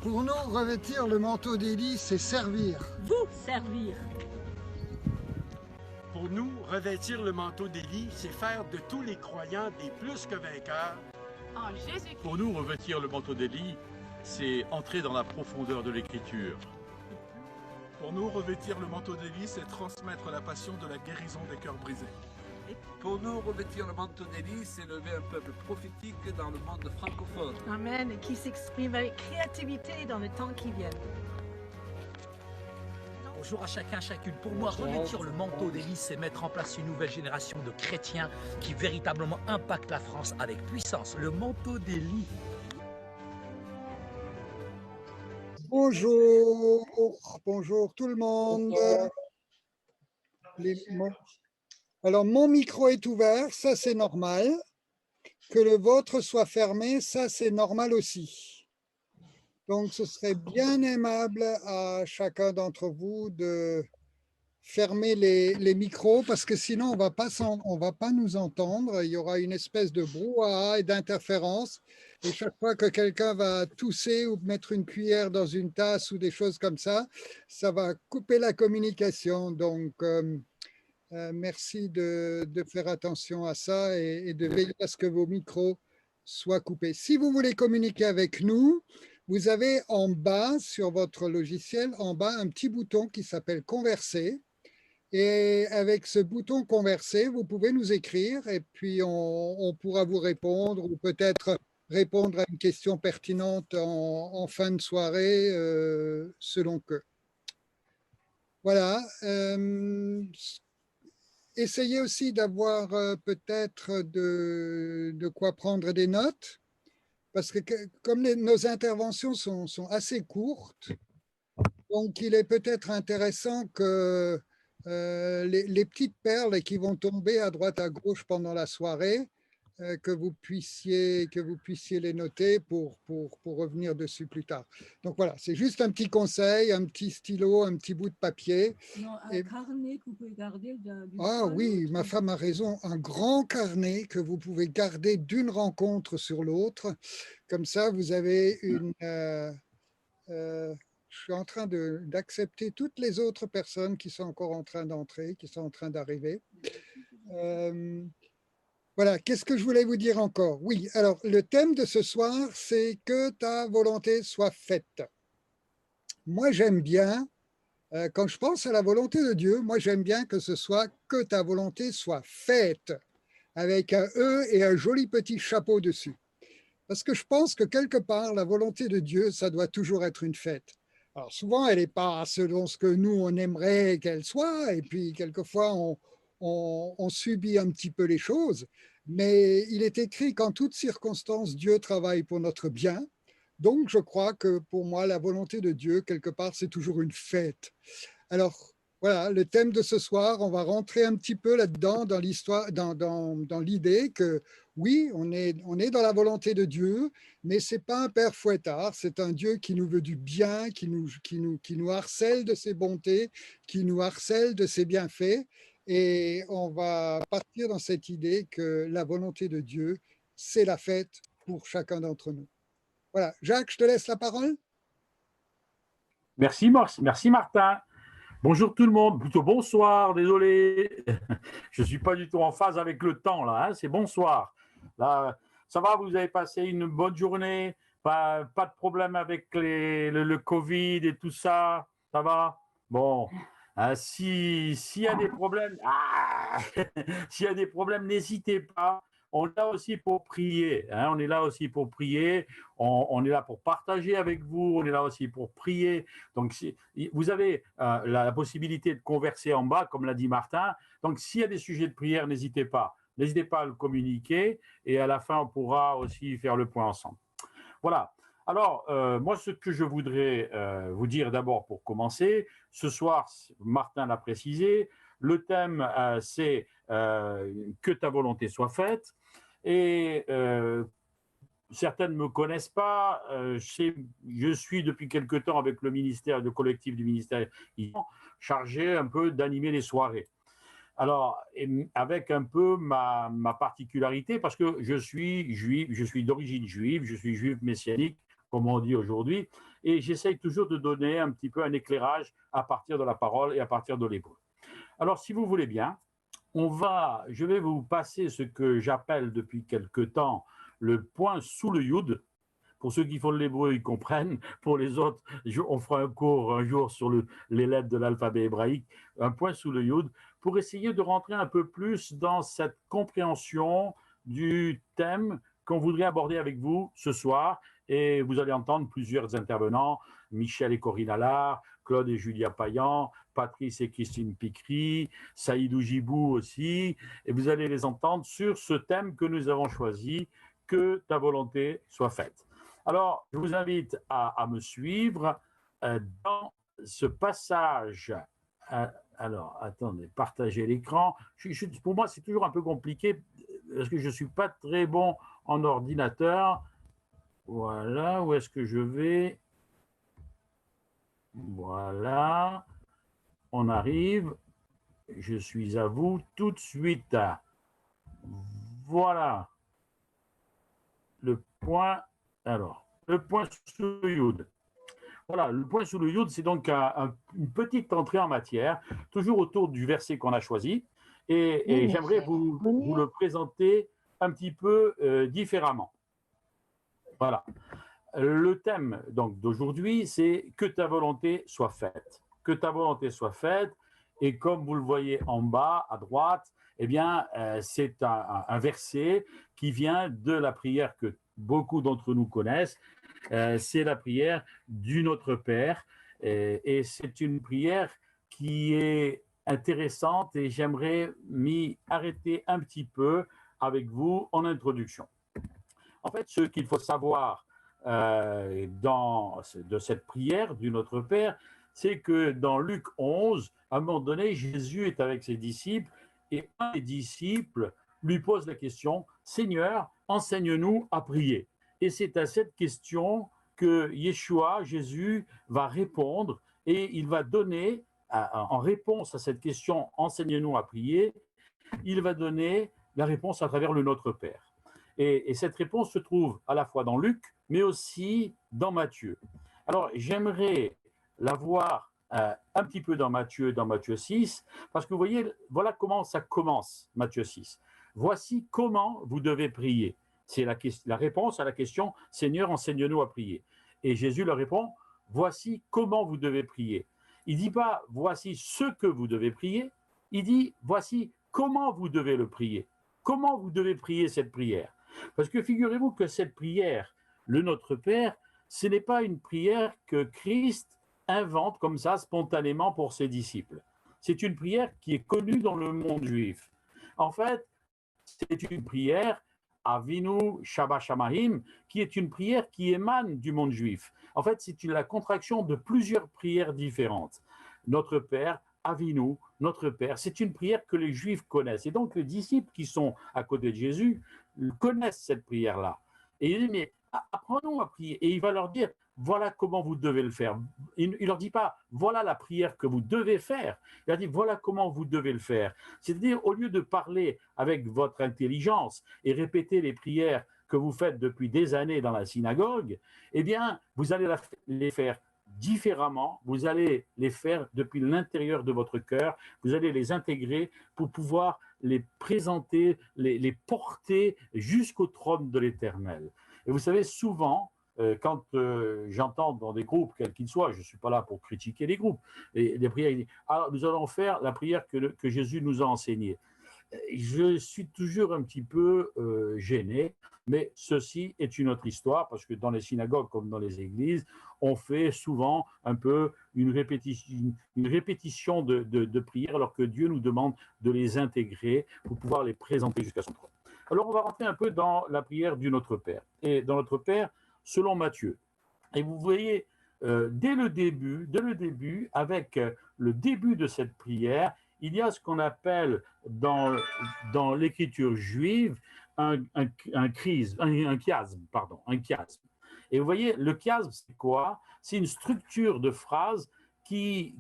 Pour nous, revêtir le manteau d'Élie, c'est servir. Vous servir. Pour nous, revêtir le manteau d'Élie, c'est faire de tous les croyants des plus que vainqueurs. En Jésus-Christ. Pour nous, revêtir le manteau d'Élie, c'est entrer dans la profondeur de l'Écriture. Pour nous, revêtir le manteau d'Élie, c'est transmettre la passion de la guérison des cœurs brisés. Pour nous, revêtir le manteau d'Élie, c'est lever un peuple prophétique dans le monde francophone. Amen. Et qui s'exprime avec créativité dans le temps qui vient. Bonjour à chacun, chacune. Pour moi, revêtir le manteau d'Élie, c'est mettre en place une nouvelle génération de chrétiens qui véritablement impactent la France avec puissance. Le manteau d'Élie. Bonjour, bonjour tout le monde. Alors, mon micro est ouvert, ça c'est normal. Que le vôtre soit fermé, ça c'est normal aussi. Donc, ce serait bien aimable à chacun d'entre vous de fermer les micros parce que sinon, on ne va pas nous entendre. Il y aura une espèce de brouhaha et d'interférence. Et chaque fois que quelqu'un va tousser ou mettre une cuillère dans une tasse ou des choses comme ça va couper la communication. Donc, merci de faire attention à ça et de veiller à ce que vos micros soient coupés. Si vous voulez communiquer avec nous, vous avez en bas, sur votre logiciel, en bas, un petit bouton qui s'appelle « Converser ». Et avec ce bouton « Converser », vous pouvez nous écrire et puis on pourra vous répondre ou peut-être répondre à une question pertinente en fin de soirée, selon que. Voilà. Essayez aussi d'avoir peut-être de quoi prendre des notes, parce que comme nos interventions sont assez courtes, donc il est peut-être intéressant que les petites perles qui vont tomber à droite à gauche pendant la soirée, que vous puissiez les noter pour revenir dessus plus tard. Donc voilà, c'est juste un petit conseil, un petit stylo, un petit bout de papier. Non, un carnet que vous pouvez garder. Ah oui, ma femme a raison, un grand carnet que vous pouvez garder d'une rencontre sur l'autre. Comme ça, vous avez une... je suis en train d'accepter toutes les autres personnes qui sont encore en train d'entrer, qui sont en train d'arriver. Voilà, qu'est-ce que je voulais vous dire encore? Oui, alors le thème de ce soir, c'est que ta volonté soit faite. Moi, j'aime bien, quand je pense à la volonté de Dieu, moi, j'aime bien que ce soit que ta volonté soit faite, avec un E et un joli petit chapeau dessus. Parce que je pense que quelque part, la volonté de Dieu, ça doit toujours être une fête. Alors souvent, elle n'est pas selon ce que nous, on aimerait qu'elle soit, et puis quelquefois, on subit un petit peu les choses, mais il est écrit qu'en toutes circonstances, Dieu travaille pour notre bien. Donc, je crois que pour moi, la volonté de Dieu, quelque part, c'est toujours une fête. Alors, voilà, le thème de ce soir, on va rentrer un petit peu là-dedans, dans l'histoire, dans l'idée que oui, on est dans la volonté de Dieu, mais ce n'est pas un père fouettard, c'est un Dieu qui nous veut du bien, qui nous harcèle de ses bontés, qui nous harcèle de ses bienfaits. Et on va partir dans cette idée que la volonté de Dieu, c'est la fête pour chacun d'entre nous. Voilà. Jacques, je te laisse la parole. Merci Martin. Bonjour tout le monde, plutôt bonsoir, désolé. Je ne suis pas du tout en phase avec le temps là, hein, c'est bonsoir. Là, ça va, vous avez passé une bonne journée, pas de problème avec le Covid et tout ça, ça va? Bon. S'il y a des problèmes, s'il y a des problèmes, n'hésitez pas. On est là aussi pour prier. Hein, on est là aussi pour prier. On est là pour partager avec vous. On est là aussi pour prier. Donc, vous avez la possibilité de converser en bas, comme l'a dit Martin. Donc, s'il y a des sujets de prière, n'hésitez pas. N'hésitez pas à le communiquer. Et à la fin, on pourra aussi faire le point ensemble. Voilà. Alors, moi, ce que je voudrais vous dire d'abord pour commencer, ce soir, Martin l'a précisé, le thème, c'est que ta volonté soit faite. Et certains ne me connaissent pas, je suis depuis quelque temps avec le collectif du ministère chargé un peu d'animer les soirées. Alors, avec un peu ma particularité, parce que je suis juif, je suis d'origine juive, je suis juif messianique, comme on dit aujourd'hui, et j'essaye toujours de donner un petit peu un éclairage à partir de la parole et à partir de l'hébreu. Alors, si vous voulez bien, je vais vous passer ce que j'appelle depuis quelque temps le point sous le yud. Pour ceux qui font l'hébreu, ils comprennent. Pour les autres, on fera un cours un jour sur les lettres de l'alphabet hébraïque, un point sous le yud, pour essayer de rentrer un peu plus dans cette compréhension du thème qu'on voudrait aborder avec vous ce soir. Et vous allez entendre plusieurs intervenants, Michel et Corinne Allard, Claude et Julia Payan, Patrice et Christine Picry, Saïdou Gibou aussi. Et vous allez les entendre sur ce thème que nous avons choisi, que ta volonté soit faite. Alors, je vous invite à me suivre dans ce passage. Alors, attendez, partagez l'écran. Pour moi, c'est toujours un peu compliqué parce que je ne suis pas très bon en ordinateur. Voilà, où est-ce que je vais? Voilà, on arrive. Je suis à vous tout de suite. Voilà. Le point, alors, le point sous le yud. Voilà, le point sous le yud, c'est donc une petite entrée en matière, toujours autour du verset qu'on a choisi. Et j'aimerais vous le présenter un petit peu différemment. Voilà. Le thème donc d'aujourd'hui, c'est que ta volonté soit faite. Que ta volonté soit faite. Et comme vous le voyez en bas, à droite, eh bien, c'est un verset qui vient de la prière que beaucoup d'entre nous connaissent. C'est la prière du Notre Père. Et c'est une prière qui est intéressante et j'aimerais m'y arrêter un petit peu avec vous en introduction. En fait, ce qu'il faut savoir de cette prière du Notre Père, c'est que dans Luc 11, à un moment donné, Jésus est avec ses disciples et un des disciples lui pose la question « Seigneur, enseigne-nous à prier ». Et c'est à cette question que Yeshua, Jésus, va répondre et il va donner, en réponse à cette question « Enseigne-nous à prier », il va donner la réponse à travers le Notre Père. Et cette réponse se trouve à la fois dans Luc, mais aussi dans Matthieu. Alors, j'aimerais la voir un petit peu dans Matthieu 6, parce que vous voyez, voilà comment ça commence, Matthieu 6. Voici comment vous devez prier. C'est la réponse à la question « Seigneur, enseigne-nous à prier ». Et Jésus leur répond « Voici comment vous devez prier ». Il ne dit pas « Voici ce que vous devez prier », il dit « Voici comment vous devez le prier ». Comment vous devez prier cette prière? Parce que figurez-vous que cette prière, le Notre Père, ce n'est pas une prière que Christ invente comme ça spontanément pour ses disciples. C'est une prière qui est connue dans le monde juif. En fait, c'est une prière Avinu Shabbat Shamayim, qui est une prière qui émane du monde juif. En fait, c'est la contraction de plusieurs prières différentes. Notre Père, Avinu, notre Père, c'est une prière que les Juifs connaissent. Et donc, les disciples qui sont à côté de Jésus connaissent cette prière-là. Et il dit, mais apprenons à prier. Et il va leur dire, voilà comment vous devez le faire. Il ne leur dit pas, voilà la prière que vous devez faire. Il leur dit, voilà comment vous devez le faire. C'est-à-dire, au lieu de parler avec votre intelligence et répéter les prières que vous faites depuis des années dans la synagogue, eh bien, vous allez les faire différemment, vous allez les faire depuis l'intérieur de votre cœur, vous allez les intégrer pour pouvoir les présenter, les porter jusqu'au trône de l'Éternel. Et vous savez, souvent, quand j'entends dans des groupes, quels qu'ils soient, je ne suis pas là pour critiquer les groupes, et les prières, il dit, alors nous allons faire la prière que Jésus nous a enseignée. Je suis toujours un petit peu gêné, mais ceci est une autre histoire, parce que dans les synagogues comme dans les églises, on fait souvent un peu une répétition de prières, alors que Dieu nous demande de les intégrer pour pouvoir les présenter jusqu'à son trône. Alors on va rentrer un peu dans la prière du Notre Père, et dans Notre Père selon Matthieu. Et vous voyez, dès le début, avec le début de cette prière, il y a ce qu'on appelle dans l'écriture juive un chiasme. Et vous voyez, le chiasme, c'est quoi? C'est une structure de phrases qui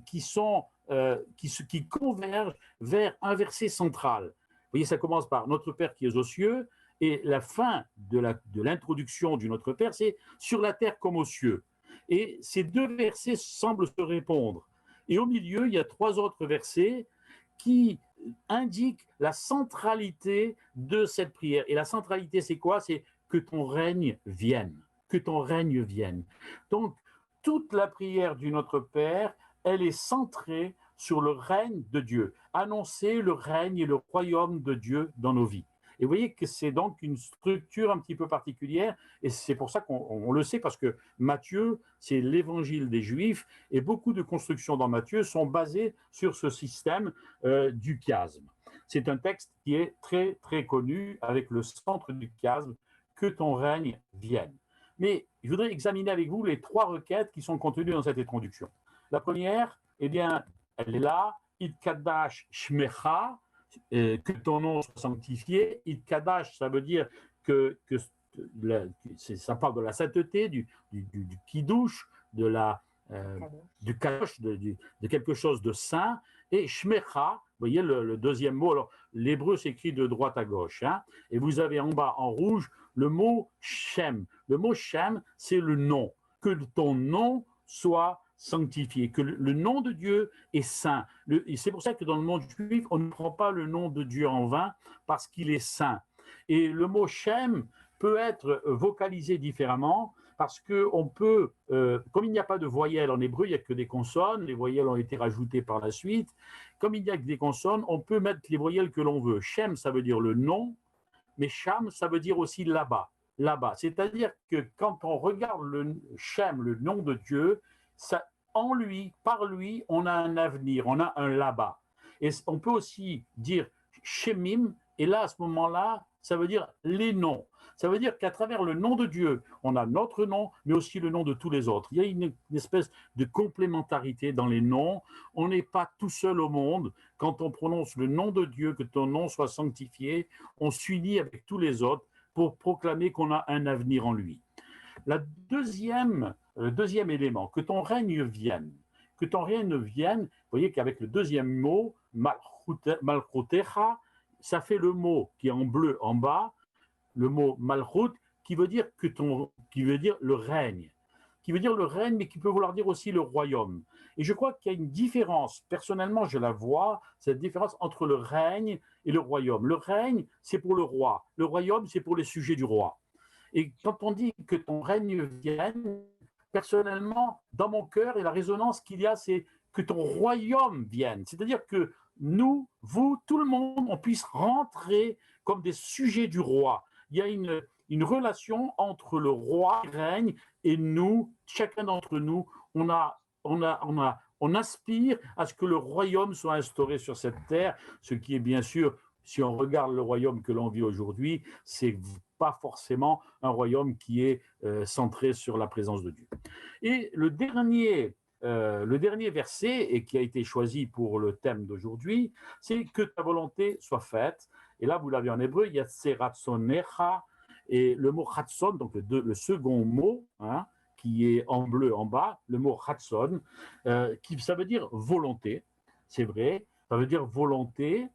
convergent vers un verset central. Vous voyez, ça commence par « Notre Père qui es aux cieux », Et la fin de l'introduction du Notre Père, c'est « sur la terre comme aux cieux ». Et ces deux versets semblent se répondre. Et au milieu, il y a 3 autres versets qui indiquent la centralité de cette prière. Et la centralité, c'est quoi? C'est que ton règne vienne, que ton règne vienne. Donc, toute la prière du Notre Père, elle est centrée sur le règne de Dieu, annoncer le règne et le royaume de Dieu dans nos vies. Et vous voyez que c'est donc une structure un petit peu particulière, et c'est pour ça qu'on le sait, parce que Matthieu, c'est l'évangile des Juifs, et beaucoup de constructions dans Matthieu sont basées sur ce système du chiasme. C'est un texte qui est très, très connu, avec le centre du chiasme, que ton règne vienne. Mais je voudrais examiner avec vous les 3 requêtes qui sont contenues dans cette introduction. La première, eh bien, elle est là, Itkadash Shmecha, que ton nom soit sanctifié. Itkadash, ça veut dire que ça parle de la sainteté, du kiddush, du kadosh, de quelque chose de saint. Et Shmecha, vous voyez le deuxième mot, alors l'hébreu s'écrit de droite à gauche, hein, et vous avez en bas en rouge le mot Shem. Le mot Shem, c'est le nom. Que ton nom soit sanctifié, que le nom de Dieu est saint. Et c'est pour ça que dans le monde juif, on ne prend pas le nom de Dieu en vain, parce qu'il est saint. Et le mot Shem peut être vocalisé différemment, parce qu'on peut, comme il n'y a pas de voyelles en hébreu, il n'y a que des consonnes, les voyelles ont été rajoutées par la suite, comme il n'y a que des consonnes, on peut mettre les voyelles que l'on veut. Shem, ça veut dire le nom, mais Sham, ça veut dire aussi là-bas. Là-bas. C'est-à-dire que quand on regarde le Shem, le nom de Dieu, ça, en lui, par lui, on a un avenir, on a un là-bas. Et on peut aussi dire Shemim, et là, à ce moment-là, ça veut dire les noms. Ça veut dire qu'à travers le nom de Dieu, on a notre nom, mais aussi le nom de tous les autres. Il y a une espèce de complémentarité dans les noms. On n'est pas tout seul au monde. Quand on prononce le nom de Dieu, que ton nom soit sanctifié, on s'unit avec tous les autres pour proclamer qu'on a un avenir en lui. Le deuxième élément, que ton règne vienne. Que ton règne vienne, vous voyez qu'avec le deuxième mot, malchutecha, ça fait le mot qui est en bleu en bas, le mot malchut, qui veut dire le règne. Qui veut dire le règne, mais qui peut vouloir dire aussi le royaume. Et je crois qu'il y a une différence, personnellement je la vois, cette différence entre le règne et le royaume. Le règne, c'est pour le roi. Le royaume, c'est pour les sujets du roi. Et quand on dit que ton règne vienne, personnellement, dans mon cœur, et la résonance qu'il y a, c'est que ton royaume vienne. C'est-à-dire que nous, vous, tout le monde, on puisse rentrer comme des sujets du roi. Il y a une relation entre le roi qui règne et nous, chacun d'entre nous, on aspire à ce que le royaume soit instauré sur cette terre, ce qui est bien sûr, si on regarde le royaume que l'on vit aujourd'hui, c'est pas forcément un royaume qui est centré sur la présence de Dieu. Et le dernier verset, et qui a été choisi pour le thème d'aujourd'hui, c'est que ta volonté soit faite. Et là, vous l'avez en hébreu, il y a Tseratsonecha, et le mot Ratson, donc le second mot, hein, qui est en bleu en bas, le mot Ratson, ça veut dire volonté, c'est vrai, ça veut dire volonté,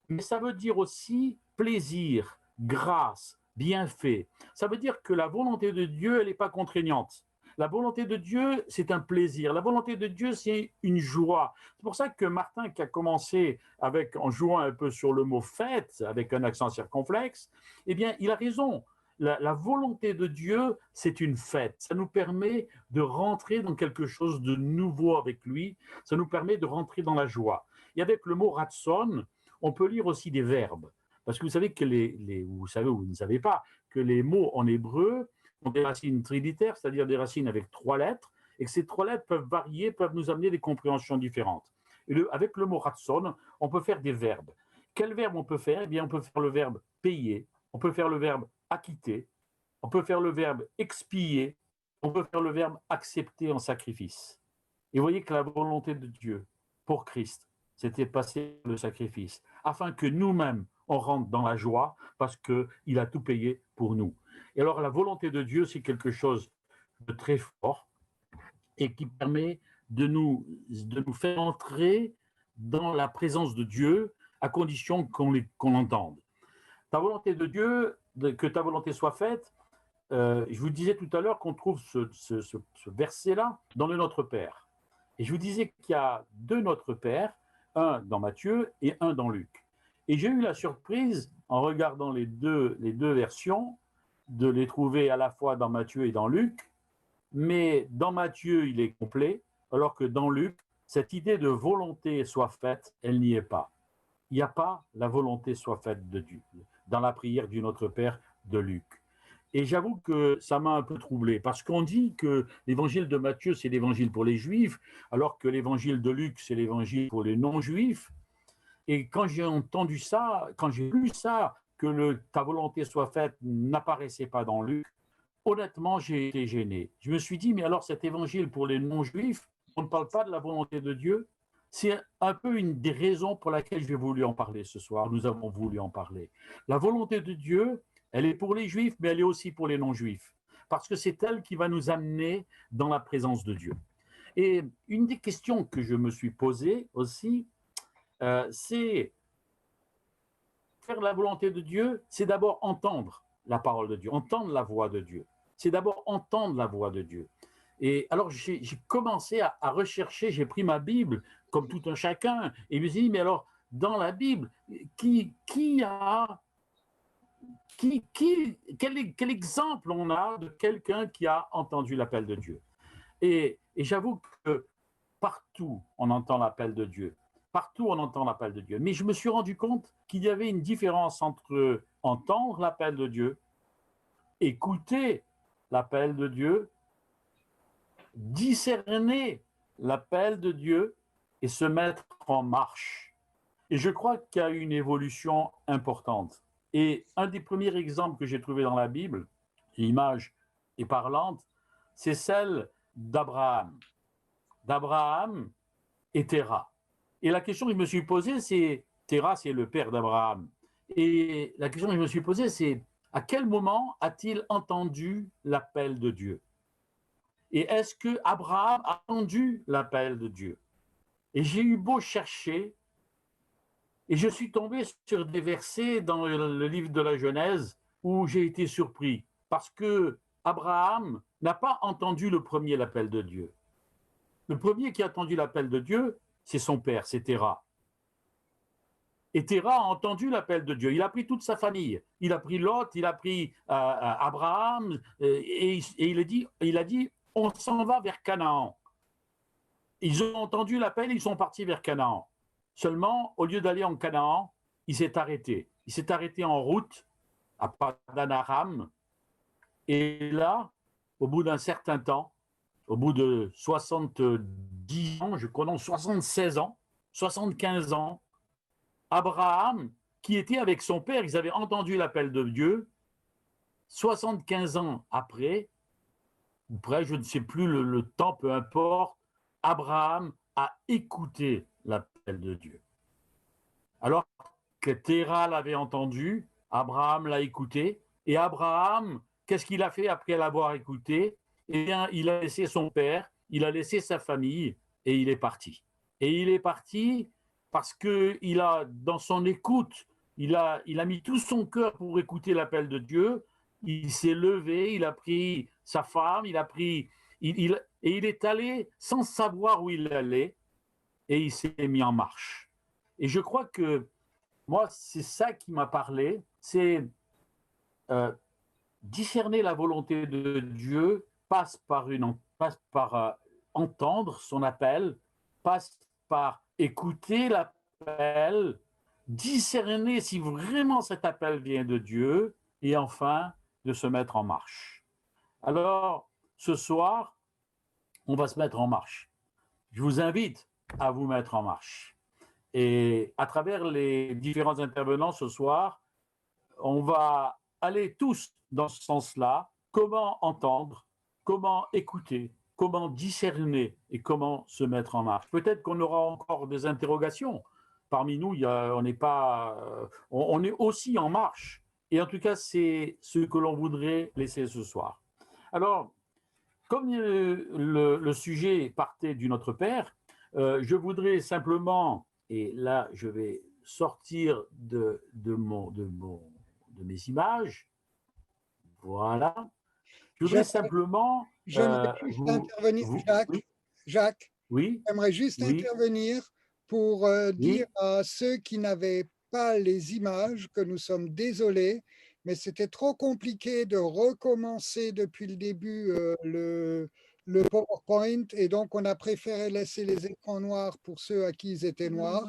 mais ça veut dire aussi plaisir, grâce, bienfait. Ça veut dire que la volonté de Dieu, elle n'est pas contraignante. La volonté de Dieu, c'est un plaisir. La volonté de Dieu, c'est une joie. C'est pour ça que Martin, qui a commencé en jouant un peu sur le mot fête, avec un accent circonflexe, eh bien, il a raison. La volonté de Dieu, c'est une fête. Ça nous permet de rentrer dans quelque chose de nouveau avec lui. Ça nous permet de rentrer dans la joie. Et avec le mot ratson, on peut lire aussi des verbes. Parce que vous savez que vous savez ou vous ne savez pas, que les mots en hébreu ont des racines trilitères, c'est-à-dire des racines avec 3 lettres, et que ces 3 lettres peuvent varier, peuvent nous amener des compréhensions différentes. Et avec le mot ratson, on peut faire des verbes. Quel verbe on peut faire? Eh bien, on peut faire le verbe payer, on peut faire le verbe acquitter, on peut faire le verbe expier, on peut faire le verbe accepter en sacrifice. Et vous voyez que la volonté de Dieu pour Christ, c'était passer le sacrifice, afin que nous-mêmes, on rentre dans la joie, parce qu'il a tout payé pour nous. Et alors, la volonté de Dieu, c'est quelque chose de très fort et qui permet de nous faire entrer dans la présence de Dieu à condition qu'on l'entende. Ta volonté de Dieu, que ta volonté soit faite, je vous disais tout à l'heure qu'on trouve ce verset-là dans le Notre Père. Et je vous disais qu'il y a deux Notre Père, un dans Matthieu et un dans Luc. Et j'ai eu la surprise, en regardant les deux versions, de les trouver à la fois dans Matthieu et dans Luc. Mais dans Matthieu, il est complet, alors que dans Luc, cette idée de volonté soit faite, elle n'y est pas. Il n'y a pas la volonté soit faite de Dieu dans la prière du Notre Père de Luc. Et j'avoue que ça m'a un peu troublé, parce qu'on dit que l'évangile de Matthieu, c'est l'évangile pour les Juifs, alors que l'évangile de Luc, c'est l'évangile pour les non-Juifs. Et quand j'ai entendu ça, quand j'ai lu ça, que ta volonté soit faite n'apparaissait pas dans Luc, honnêtement, j'ai été gêné. Je me suis dit, mais alors cet évangile pour les non-juifs, on ne parle pas de la volonté de Dieu? C'est un peu une des raisons pour laquelle j'ai voulu en parler ce soir. Nous avons voulu en parler. La volonté de Dieu, elle est pour les juifs, mais elle est aussi pour les non-juifs. Parce que c'est elle qui va nous amener dans la présence de Dieu. Et une des questions que je me suis posée aussi, c'est faire la volonté de Dieu, c'est d'abord entendre la parole de Dieu, entendre la voix de Dieu. C'est d'abord entendre la voix de Dieu. Et alors, j'ai commencé à rechercher, j'ai pris ma Bible, comme tout un chacun, et je me suis dit, mais alors, dans la Bible, quel exemple on a de quelqu'un qui a entendu l'appel de Dieu? Et j'avoue que partout, on entend l'appel de Dieu. Partout, on entend l'appel de Dieu. Mais je me suis rendu compte qu'il y avait une différence entre entendre l'appel de Dieu, écouter l'appel de Dieu, discerner l'appel de Dieu et se mettre en marche. Et je crois qu'il y a une évolution importante. Et un des premiers exemples que j'ai trouvé dans la Bible, l'image est parlante, c'est celle d'Abraham. D'Abraham et Terah. Et la question que je me suis posée, c'est, Terah, c'est le père d'Abraham. Et la question que je me suis posée, c'est, à quel moment a-t-il entendu l'appel de Dieu? Et est-ce que Abraham a entendu l'appel de Dieu? Et j'ai eu beau chercher, et je suis tombé sur des versets dans le livre de la Genèse où j'ai été surpris, parce que Abraham n'a pas entendu le premier l'appel de Dieu. Le premier qui a entendu l'appel de Dieu, c'est son père, c'est Terah. Et Terah a entendu l'appel de Dieu. Il a pris toute sa famille. Il a pris Lot, il a pris Abraham, et il a dit, on s'en va vers Canaan. Ils ont entendu l'appel, ils sont partis vers Canaan. Seulement, au lieu d'aller en Canaan, il s'est arrêté. Il s'est arrêté en route à Padan Aram. Et là, au bout d'un certain temps, au bout de 70 ans, je crois non, 76 ans, 75 ans, Abraham, qui était avec son père, ils avaient entendu l'appel de Dieu, 75 ans après, ou près, je ne sais plus le temps, peu importe, Abraham a écouté l'appel de Dieu. Alors que Terah l'avait entendu, Abraham l'a écouté, et Abraham, qu'est-ce qu'il a fait après l'avoir écouté? Eh bien, il a laissé son père, il a laissé sa famille, et il est parti. Et il est parti parce qu'il a, dans son écoute, il a mis tout son cœur pour écouter l'appel de Dieu. Il s'est levé, il a pris sa femme, et il est allé sans savoir où il allait, et il s'est mis en marche. Et je crois que moi, c'est ça qui m'a parlé, c'est discerner la volonté de Dieu passe par entendre son appel, passe par écouter l'appel, discerner si vraiment cet appel vient de Dieu, et enfin de se mettre en marche. Alors, ce soir, on va se mettre en marche. Je vous invite à vous mettre en marche. Et à travers les différents intervenants ce soir, on va aller tous dans ce sens-là. Comment entendre, comment écouter, comment discerner et comment se mettre en marche. Peut-être qu'on aura encore des interrogations. Parmi nous, on est aussi en marche. Et en tout cas, c'est ce que l'on voudrait laisser ce soir. Alors, comme le sujet partait du Notre Père, je voudrais simplement, et là je vais sortir de mes images, Voilà. Je voudrais simplement… J'aimerais juste intervenir, Jacques, Oui, j'aimerais juste oui, intervenir pour dire oui. à ceux qui n'avaient pas les images que nous sommes désolés, mais c'était trop compliqué de recommencer depuis le début le PowerPoint, et donc on a préféré laisser les écrans noirs pour ceux à qui ils étaient noirs.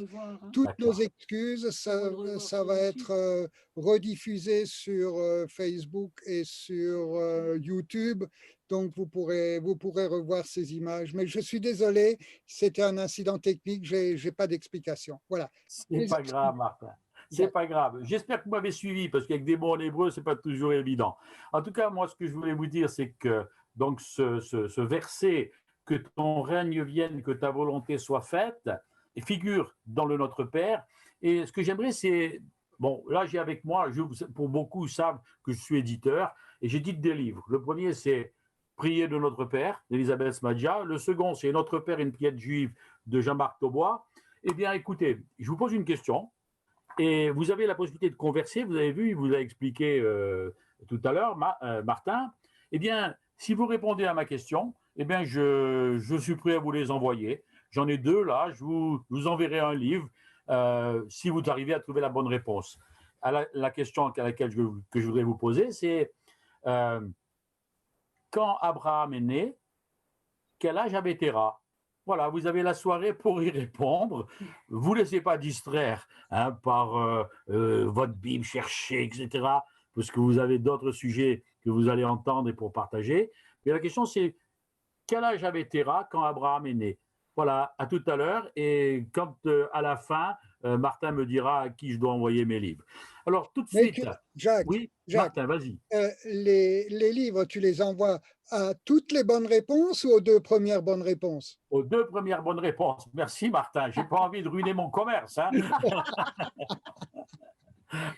Toutes nos excuses, ça va être rediffusé sur Facebook et sur YouTube, donc vous pourrez revoir ces images. Mais je suis désolé, c'était un incident technique, j'ai pas d'explication. Voilà. C'est pas grave, Martin. C'est pas grave. J'espère que vous m'avez suivi, parce qu'avec des mots en hébreu, c'est pas toujours évident. En tout cas, moi, ce que je voulais vous dire, c'est que donc ce verset, que ton règne vienne, que ta volonté soit faite, figure dans le Notre Père. Et ce que j'aimerais, c'est… Bon, là, j'ai avec moi, pour beaucoup savent que je suis éditeur, et j'édite des livres. Le premier, c'est Prier de Notre Père, d'Elisabeth Smadja. Le second, c'est Notre Père, une prière juive, de Jean-Marc Taubois. Eh bien, écoutez, je vous pose une question. Et vous avez la possibilité de converser, vous avez vu, il vous a expliqué tout à l'heure, Martin. Eh bien, si vous répondez à ma question, eh bien, je suis prêt à vous les envoyer. J'en ai 2 là, je vous enverrai un livre si vous arrivez à trouver la bonne réponse. La question à laquelle que je voudrais vous poser, c'est quand Abraham est né, quel âge avait Terah? Voilà, vous avez la soirée pour y répondre. Vous ne laissez pas distraire par votre Bible, chercher, etc., parce que vous avez d'autres sujets que vous allez entendre et pour partager. Mais la question, c'est quel âge avait Terah quand Abraham est né? Voilà, à tout à l'heure. Et quand, à la fin, Martin me dira à qui je dois envoyer mes livres. Alors, tout de suite… Jacques, oui, Jacques, Martin, vas-y. les livres, tu les envoies à toutes les bonnes réponses ou aux 2 premières bonnes réponses? Aux 2 premières bonnes réponses. Merci, Martin. Je n'ai pas envie de ruiner mon commerce.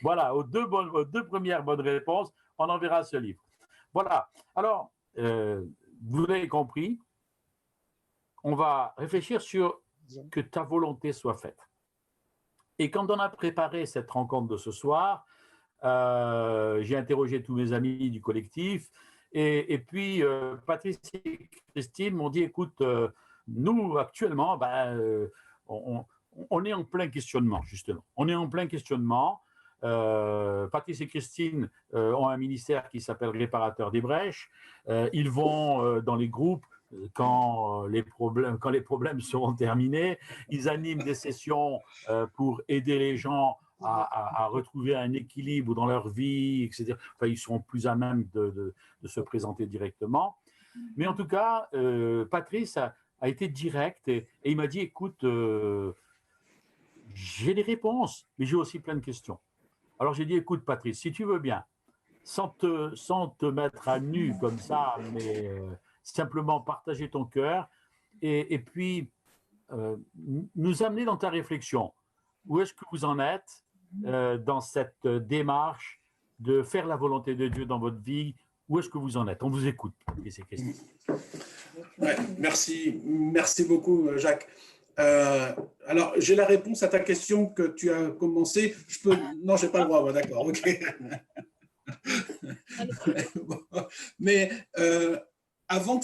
Voilà, aux deux premières bonnes réponses, on enverra ce livre. Voilà. Alors, vous l'avez compris, on va réfléchir sur que ta volonté soit faite. Et quand on a préparé cette rencontre de ce soir, j'ai interrogé tous mes amis du collectif, et puis Patrice et Christine m'ont dit, écoute, nous actuellement, on est en plein questionnement, justement. On est en plein questionnement. Patrice et Christine ont un ministère qui s'appelle Réparateur des brèches. Ils vont dans les groupes quand les problèmes seront terminés. Ils animent des sessions pour aider les gens à retrouver un équilibre dans leur vie, etc. Enfin, ils seront plus à même de se présenter directement. Mais en tout cas, Patrice a été direct et il m'a dit, écoute, j'ai des réponses, mais j'ai aussi plein de questions. Alors j'ai dit, écoute Patrice, si tu veux bien, sans te mettre à nu comme ça, mais simplement partager ton cœur et puis nous amener dans ta réflexion. Où est-ce que vous en êtes dans cette démarche de faire la volonté de Dieu dans votre vie? Où est-ce que vous en êtes? On vous écoute. Ouais, merci beaucoup Jacques. Alors, j'ai la réponse à ta question que tu as commencé. Non, je n'ai pas le droit, d'accord, ok. Mais avant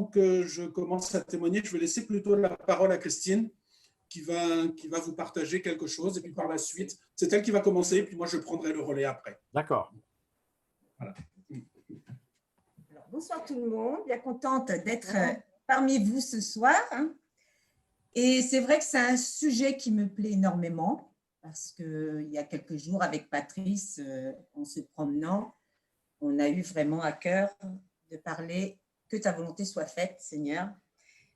que je commence à témoigner, je vais laisser plutôt la parole à Christine qui va vous partager quelque chose. Et puis par la suite, c'est elle qui va commencer, et puis moi, je prendrai le relais après. D'accord. Voilà. Alors, bonsoir tout le monde, bien contente d'être parmi vous ce soir. Et c'est vrai que c'est un sujet qui me plaît énormément parce qu'il y a quelques jours avec Patrice, en se promenant, on a eu vraiment à cœur de parler que ta volonté soit faite, Seigneur.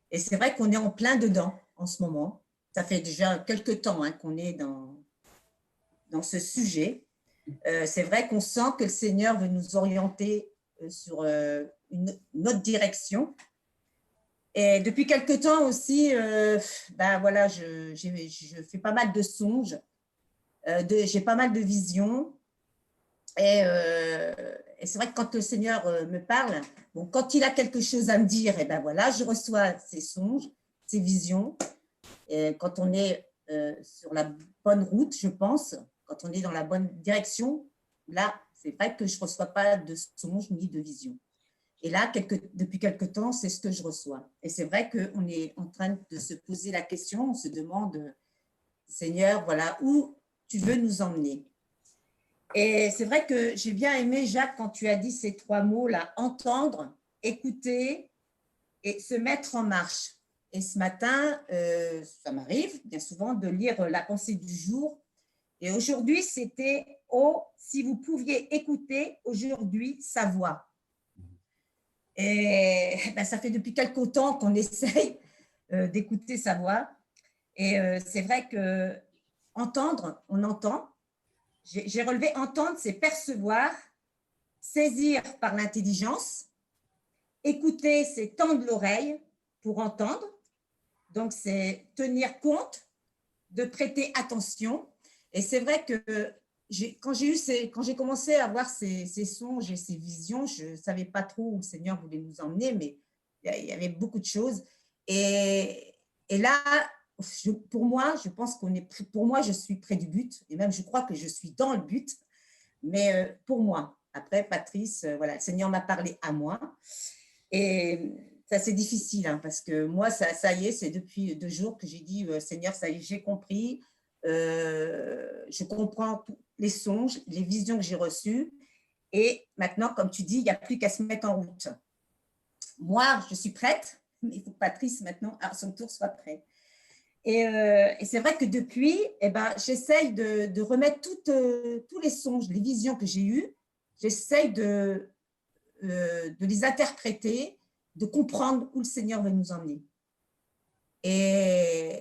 Et c'est vrai qu'on est en plein dedans en ce moment. Ça fait déjà quelques temps qu'on est dans ce sujet. C'est vrai qu'on sent que le Seigneur veut nous orienter sur une autre direction. Et depuis quelque temps aussi, voilà, je fais pas mal de songes, j'ai pas mal de visions. Et c'est vrai que quand le Seigneur me parle, bon, quand il a quelque chose à me dire, et voilà, je reçois ces songes, ces visions. Et quand on est sur la bonne route, je pense, quand on est dans la bonne direction, là, C'est vrai que je ne reçois pas de songe ni de vision. Et là, depuis quelque temps, c'est ce que je reçois. Et c'est vrai qu'on est en train de se poser la question, on se demande, Seigneur, voilà, où tu veux nous emmener. Et c'est vrai que j'ai bien aimé, Jacques, quand tu as dit ces 3 mots-là, entendre, écouter et se mettre en marche. Et ce matin, ça m'arrive bien souvent de lire la pensée du jour. Et aujourd'hui, c'était « Oh, si vous pouviez écouter aujourd'hui sa voix ». Et ben, ça fait depuis quelque temps qu'on essaye d'écouter sa voix. Et c'est vrai que entendre, on entend. J'ai relevé entendre, c'est percevoir, saisir par l'intelligence, écouter, c'est tendre l'oreille pour entendre. Donc, c'est tenir compte, de prêter attention. Et c'est vrai que quand j'ai commencé à avoir ces songes et ces visions, je ne savais pas trop où le Seigneur voulait nous emmener, mais il y avait beaucoup de choses. Et là, pour moi, je pense pour moi, je suis près du but, et même je crois que je suis dans le but, mais pour moi. Après, Patrice, voilà, le Seigneur m'a parlé à moi. Et ça, c'est difficile, hein, parce que moi, ça y est, c'est depuis 2 jours que j'ai dit, Seigneur, ça y est, j'ai compris. Je comprends tous les songes, les visions que j'ai reçues. Et maintenant, comme tu dis, il n'y a plus qu'à se mettre en route. Moi, je suis prête, mais il faut que Patrice, maintenant, à son tour, soit prêt. Et c'est vrai que depuis, j'essaye de remettre tous les songes, les visions que j'ai eues, j'essaye de les interpréter, de comprendre où le Seigneur veut nous emmener. Et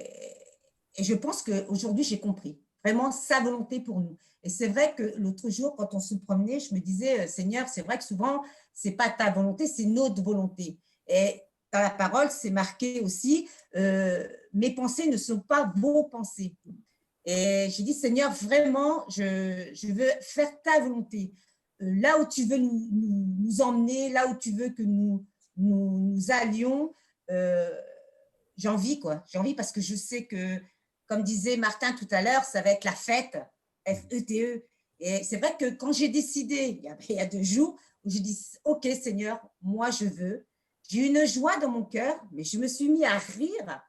je pense qu'aujourd'hui, j'ai compris vraiment sa volonté pour nous. Et c'est vrai que l'autre jour, quand on se promenait, je me disais, Seigneur, c'est vrai que souvent, ce n'est pas ta volonté, c'est notre volonté. Et dans la parole, c'est marqué aussi, mes pensées ne sont pas vos pensées. Et j'ai dit, Seigneur, vraiment, je veux faire ta volonté. Là où tu veux nous emmener, là où tu veux que nous allions, j'ai envie, quoi. J'ai envie parce que je sais que, comme disait Martin tout à l'heure, ça va être la fête, F-E-T-E. Et c'est vrai que quand j'ai décidé, il y a 2 jours, où j'ai dit, OK, Seigneur, moi, je veux. J'ai eu une joie dans mon cœur, mais je me suis mis à rire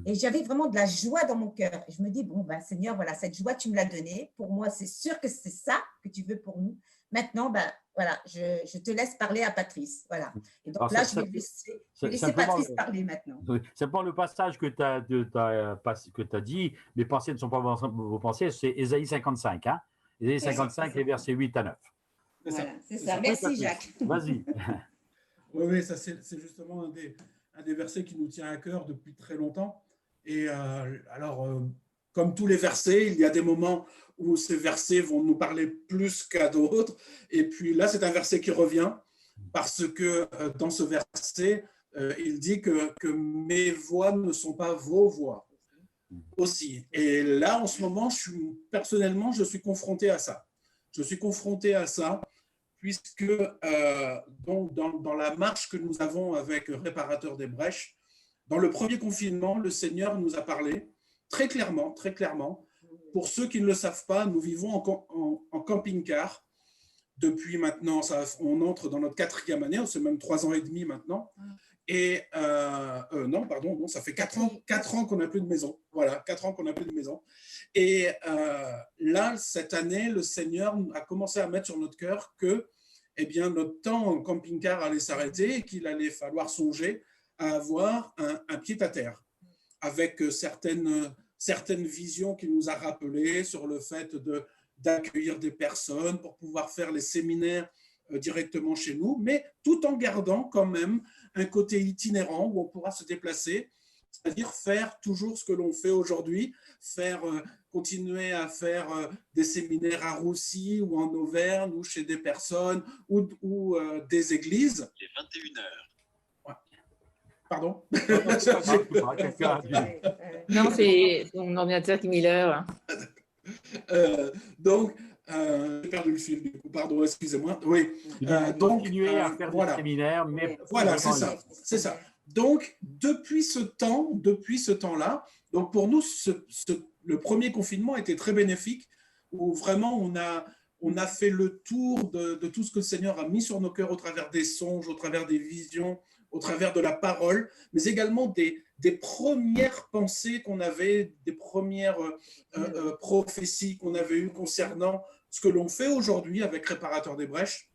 et j'avais vraiment de la joie dans mon cœur. Et je me dis, bon, ben, Seigneur, voilà, cette joie, tu me l'as donnée. Pour moi, c'est sûr que c'est ça que tu veux pour nous. Maintenant, ben, voilà, je te laisse parler à Patrice. Voilà. Et donc là, je vais laisser Patrice parler maintenant. C'est pas le passage que tu as dit, mes pensées ne sont pas vos pensées, c'est Ésaïe 55. Hein, Ésaïe 55, les versets 8 à 9. Voilà, c'est ça. Merci, Jacques. Vas-y. Oui, ça c'est justement un des versets qui nous tient à cœur depuis très longtemps. Et comme tous les versets, il y a des moments où ces versets vont nous parler plus qu'à d'autres. Et puis là, c'est un verset qui revient parce que dans ce verset, il dit que mes voix ne sont pas vos voix aussi. Et là, en ce moment, personnellement, je suis confronté à ça. Je suis confronté à ça puisque donc dans la marche que nous avons avec Réparateur des Brèches, dans le premier confinement, le Seigneur nous a parlé très clairement. Pour ceux qui ne le savent pas, nous vivons en camping-car depuis maintenant, on entre dans notre 4e année, c'est même 3 ans et demi maintenant. Et non, ça fait 4 ans qu'on n'a plus de maison. Voilà, 4 ans qu'on n'a plus de maison. Et là, cette année, le Seigneur a commencé à mettre sur notre cœur que notre temps en camping-car allait s'arrêter et qu'il allait falloir songer à avoir un pied-à-terre avec certaines visions qu'il nous a rappelées sur le fait d'accueillir des personnes pour pouvoir faire les séminaires directement chez nous, mais tout en gardant quand même un côté itinérant où on pourra se déplacer, c'est-à-dire faire toujours ce que l'on fait aujourd'hui, continuer à faire des séminaires à Roussy ou en Auvergne ou chez des personnes ou des églises. Les 21h. Pardon. Non, c'est mon ordinateur qui met l'heure. Donc, j'ai perdu le fil du coup, pardon, excusez-moi. Oui. Donc, continuer à faire des séminaires, mais voilà, c'est ça. Donc, depuis ce temps-là, donc pour nous, le premier confinement était très bénéfique, où vraiment On a fait le tour de tout ce que le Seigneur a mis sur nos cœurs au travers des songes, au travers des visions, au travers de la parole, mais également des premières pensées qu'on avait, des premières prophéties qu'on avait eues concernant ce que l'on fait aujourd'hui avec Réparateur des Brèches.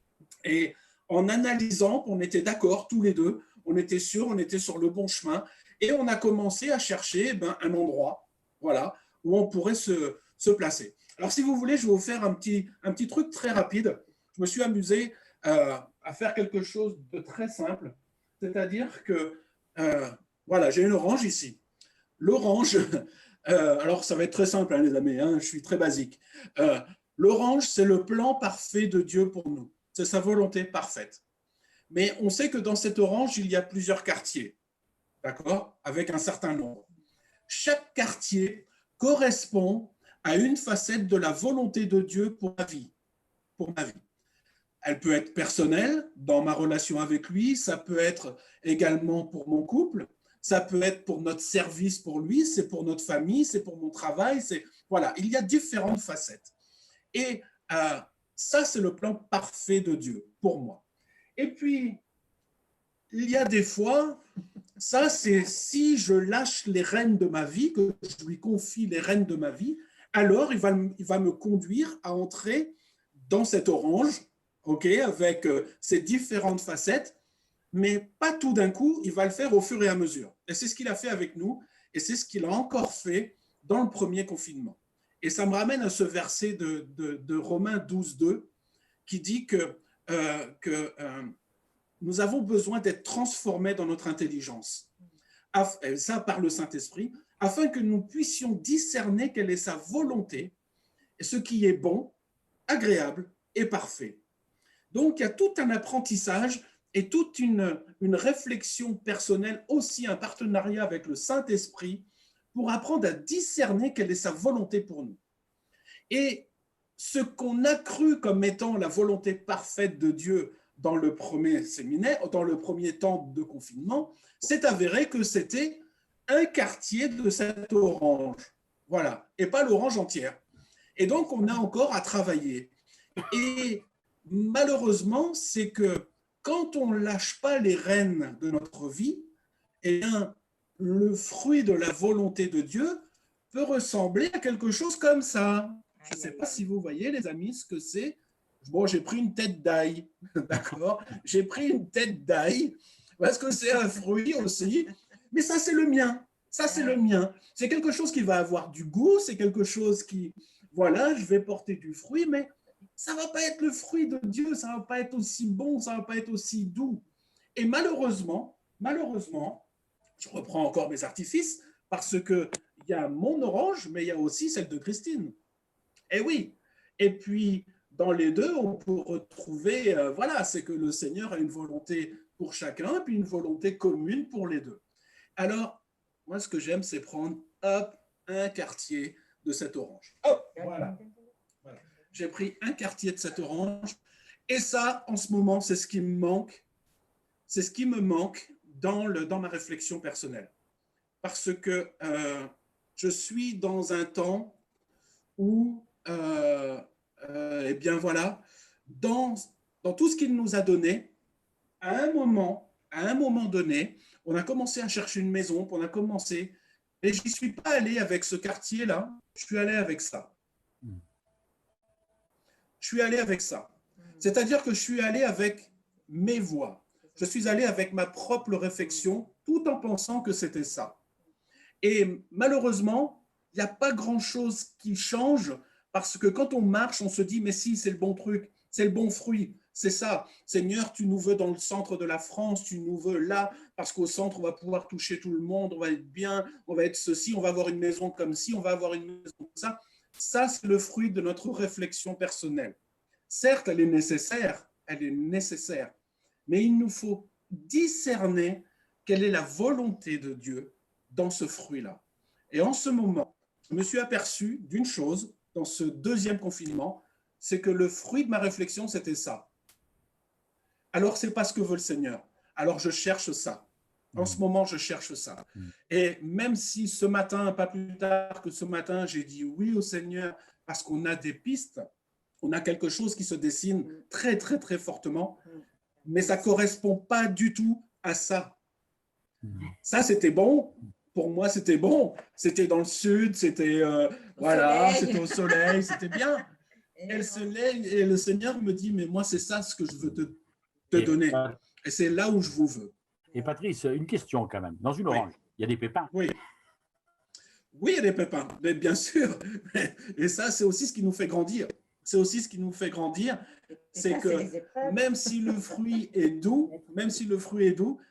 Et en analysant, on était d'accord tous les deux, on était sûrs, on était sur le bon chemin, et on a commencé à chercher un endroit, voilà, où on pourrait se placer. Alors, si vous voulez, je vais vous faire un petit truc très rapide. Je me suis amusé à faire quelque chose de très simple, c'est-à-dire que, voilà, j'ai une orange ici. L'orange, alors ça va être très simple, hein, les amis, hein, je suis très basique. L'orange, c'est le plan parfait de Dieu pour nous. C'est sa volonté parfaite. Mais on sait que dans cette orange, il y a plusieurs quartiers, d'accord, avec un certain nombre. Chaque quartier correspond à une facette de la volonté de Dieu pour ma vie. Elle peut être personnelle, dans ma relation avec lui, ça peut être également pour mon couple, ça peut être pour notre service pour lui, c'est pour notre famille, c'est pour mon travail, voilà, il y a différentes facettes. Et ça, c'est le plan parfait de Dieu pour moi. Et puis, il y a des fois, ça, c'est si je lâche les rênes de ma vie, que je lui confie les rênes de ma vie, alors il va me conduire à entrer dans cette orange, avec ses différentes facettes, mais pas tout d'un coup, il va le faire au fur et à mesure. Et c'est ce qu'il a fait avec nous, et c'est ce qu'il a encore fait dans le premier confinement. Et ça me ramène à ce verset de Romains 12, 2, qui dit que nous avons besoin d'être transformés dans notre intelligence, ça par le Saint-Esprit, afin que nous puissions discerner quelle est sa volonté, et ce qui est bon, agréable et parfait. Donc, il y a tout un apprentissage et toute une réflexion personnelle, aussi un partenariat avec le Saint-Esprit, pour apprendre à discerner quelle est sa volonté pour nous. Et ce qu'on a cru comme étant la volonté parfaite de Dieu dans le premier séminaire, dans le premier temps de confinement, s'est avéré que c'était un quartier de cette orange. Voilà, et pas l'orange entière. Et donc, on a encore à travailler. Et malheureusement, c'est que quand on ne lâche pas les rênes de notre vie, eh bien, le fruit de la volonté de Dieu peut ressembler à quelque chose comme ça. Je ne sais pas si vous voyez, les amis, ce que c'est. Bon, j'ai pris une tête d'ail, d'accord? J'ai pris une tête d'ail, parce que c'est un fruit aussi, mais ça, c'est le mien. Ça, c'est le mien. C'est quelque chose qui va avoir du goût, c'est quelque chose qui, voilà, je vais porter du fruit, mais ça ne va pas être le fruit de Dieu, ça ne va pas être aussi bon, ça ne va pas être aussi doux. Et malheureusement, je reprends encore mes artifices, parce qu'il y a mon orange, mais il y a aussi celle de Christine. Et oui, et puis dans les deux, on peut retrouver, voilà, c'est que le Seigneur a une volonté pour chacun, puis une volonté commune pour les deux. Alors, moi, ce que j'aime, c'est prendre, hop, un quartier de cette orange. Hop, voilà. J'ai pris un quartier de cette orange, et ça, en ce moment, c'est ce qui me manque. C'est ce qui me manque dans ma réflexion personnelle. Parce que je suis dans un temps où, eh bien voilà, dans tout ce qu'il nous a donné, à un moment donné, on a commencé à chercher une maison, on a commencé, et je n'y suis pas allé avec ce quartier-là, je suis allé avec ça. Je suis allé avec ça. C'est-à-dire que je suis allé avec mes voix. Je suis allé avec ma propre réflexion, tout en pensant que c'était ça. Et malheureusement, il n'y a pas grand-chose qui change, parce que quand on marche, on se dit, mais si, c'est le bon truc, c'est le bon fruit, c'est ça. Seigneur, tu nous veux dans le centre de la France, tu nous veux là, parce qu'au centre, on va pouvoir toucher tout le monde, on va être bien, on va être ceci, on va avoir une maison comme ci, on va avoir une maison comme ça. Ça, c'est le fruit de notre réflexion personnelle. Certes, elle est nécessaire, mais il nous faut discerner quelle est la volonté de Dieu dans ce fruit-là. Et en ce moment, je me suis aperçu d'une chose dans ce deuxième confinement, c'est que le fruit de ma réflexion, c'était ça. Alors, c'est pas ce que veut le Seigneur. Alors, je cherche ça. En ce moment, je cherche ça. Et même si ce matin, pas plus tard que ce matin, j'ai dit oui au Seigneur parce qu'on a des pistes, on a quelque chose qui se dessine très, très, très fortement, mais ça ne correspond pas du tout à ça. Ça, c'était bon. Pour moi, c'était bon. C'était dans le sud, c'était voilà, c'était au soleil, c'était bien. Et le Seigneur me dit, mais moi, c'est ça ce que je veux te donner. Et c'est là où je vous veux. Et Patrice, une question quand même. Dans une orange, il y a des pépins. Oui. Oui, il y a des pépins, mais bien sûr. Et ça, c'est aussi ce qui nous fait grandir. C'est aussi ce qui nous fait grandir, c'est que même si le fruit est doux,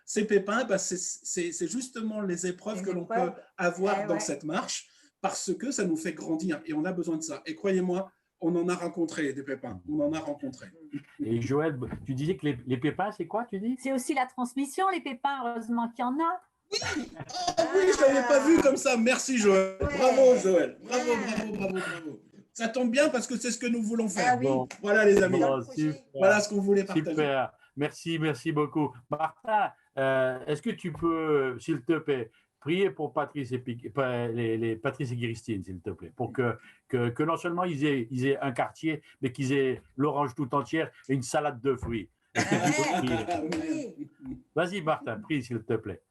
ces pépins, bah, c'est justement les épreuves que l'on peut avoir dans cette marche, parce que ça nous fait grandir et on a besoin de ça. Et croyez-moi, on en a rencontré des pépins, on en a rencontré. Et Joël, tu disais que les pépins, c'est quoi, tu dis? C'est aussi la transmission, les pépins, heureusement qu'il y en a. Oui, oh, oui, je ne l'avais pas vu comme ça. Merci Joël. Bravo Joël. Bravo, bravo, bravo, bravo. Ça tombe bien parce que c'est ce que nous voulons faire. Bon. Voilà les amis. Bon, voilà ce qu'on voulait partager. Super. Merci, merci beaucoup. Martin, est-ce que tu peux, s'il te plaît, prier pour Patrice et, Patrice et Christine, s'il te plaît, pour que non seulement ils aient un quartier, mais qu'ils aient l'orange tout entière et une salade de fruits. Vas-y Martin, prie s'il te plaît.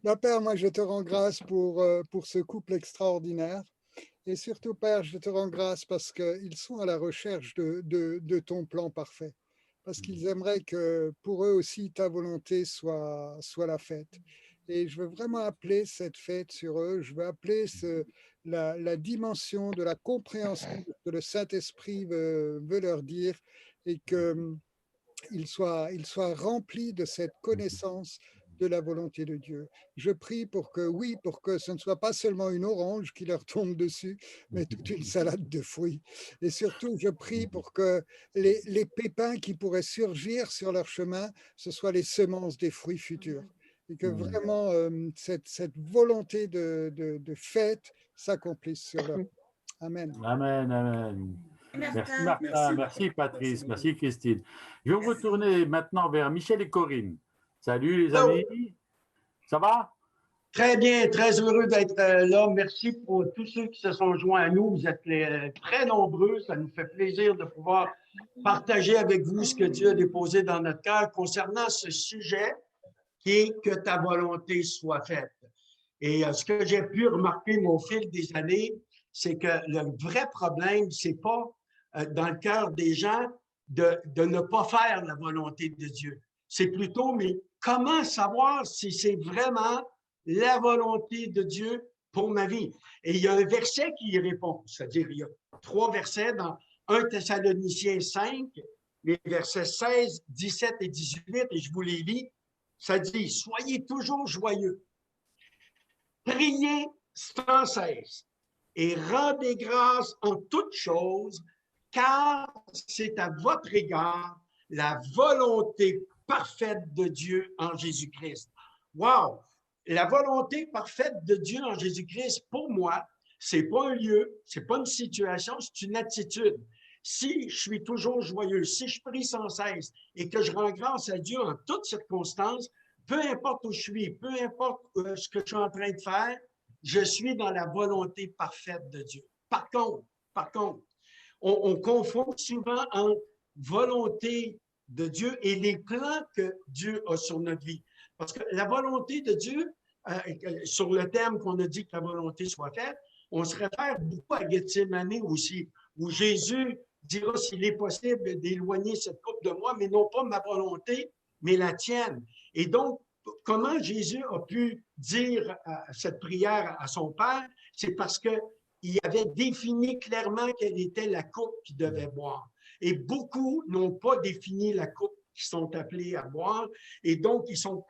Ma Père, moi je te rends grâce pour ce couple extraordinaire. Et surtout, Père, je te rends grâce parce qu'ils sont à la recherche de ton plan parfait. Parce qu'ils aimeraient que pour eux aussi, ta volonté soit la fête. Et je veux vraiment appeler cette fête sur eux. Je veux appeler la dimension de la compréhension que le Saint-Esprit veut leur dire et qu'ils soient remplis de cette connaissance de la volonté de Dieu. Je prie pour que ce ne soit pas seulement une orange qui leur tombe dessus, mais toute une salade de fruits. Et surtout, je prie pour que les pépins qui pourraient surgir sur leur chemin, ce soient les semences des fruits futurs. Et que vraiment, cette volonté de fête s'accomplisse sur leur. Amen. Amen, amen. Merci Martin, merci Patrice, merci Christine. Je vais me retourner maintenant vers Michel et Corinne. Salut les amis, ça va? Très bien, très heureux d'être là. Merci pour tous ceux qui se sont joints à nous. Vous êtes très nombreux, ça nous fait plaisir de pouvoir partager avec vous ce que Dieu a déposé dans notre cœur concernant ce sujet qui est que ta volonté soit faite. Et ce que j'ai pu remarquer au fil des années, c'est que le vrai problème, c'est pas dans le cœur des gens de ne pas faire la volonté de Dieu. C'est plutôt, mais comment savoir si c'est vraiment la volonté de Dieu pour ma vie? Et il y a un verset qui y répond, c'est-à-dire il y a 3 versets dans 1 Thessaloniciens 5, les versets 16, 17 et 18, et je vous les lis. Ça dit, soyez toujours joyeux, priez sans cesse et rendez grâce en toutes choses, car c'est à votre égard la volonté parfaite de Dieu en Jésus-Christ. Wow! La volonté parfaite de Dieu en Jésus-Christ, pour moi, c'est pas un lieu, c'est pas une situation, c'est une attitude. Si je suis toujours joyeux, si je prie sans cesse et que je rends grâce à Dieu en toutes circonstances, peu importe où je suis, peu importe ce que je suis en train de faire, je suis dans la volonté parfaite de Dieu. Par contre, on confond souvent entre volonté de Dieu et les plans que Dieu a sur notre vie. Parce que la volonté de Dieu, sur le thème qu'on a dit que la volonté soit faite, on se réfère beaucoup à Gethsémane aussi, où Jésus dira s'il est possible d'éloigner cette coupe de moi, mais non pas ma volonté, mais la tienne. Et donc, comment Jésus a pu dire cette prière à son Père? C'est parce qu'il avait défini clairement quelle était la coupe qu'il devait boire. Et beaucoup n'ont pas défini la coupe qu'ils sont appelés à boire. Et donc, ils sont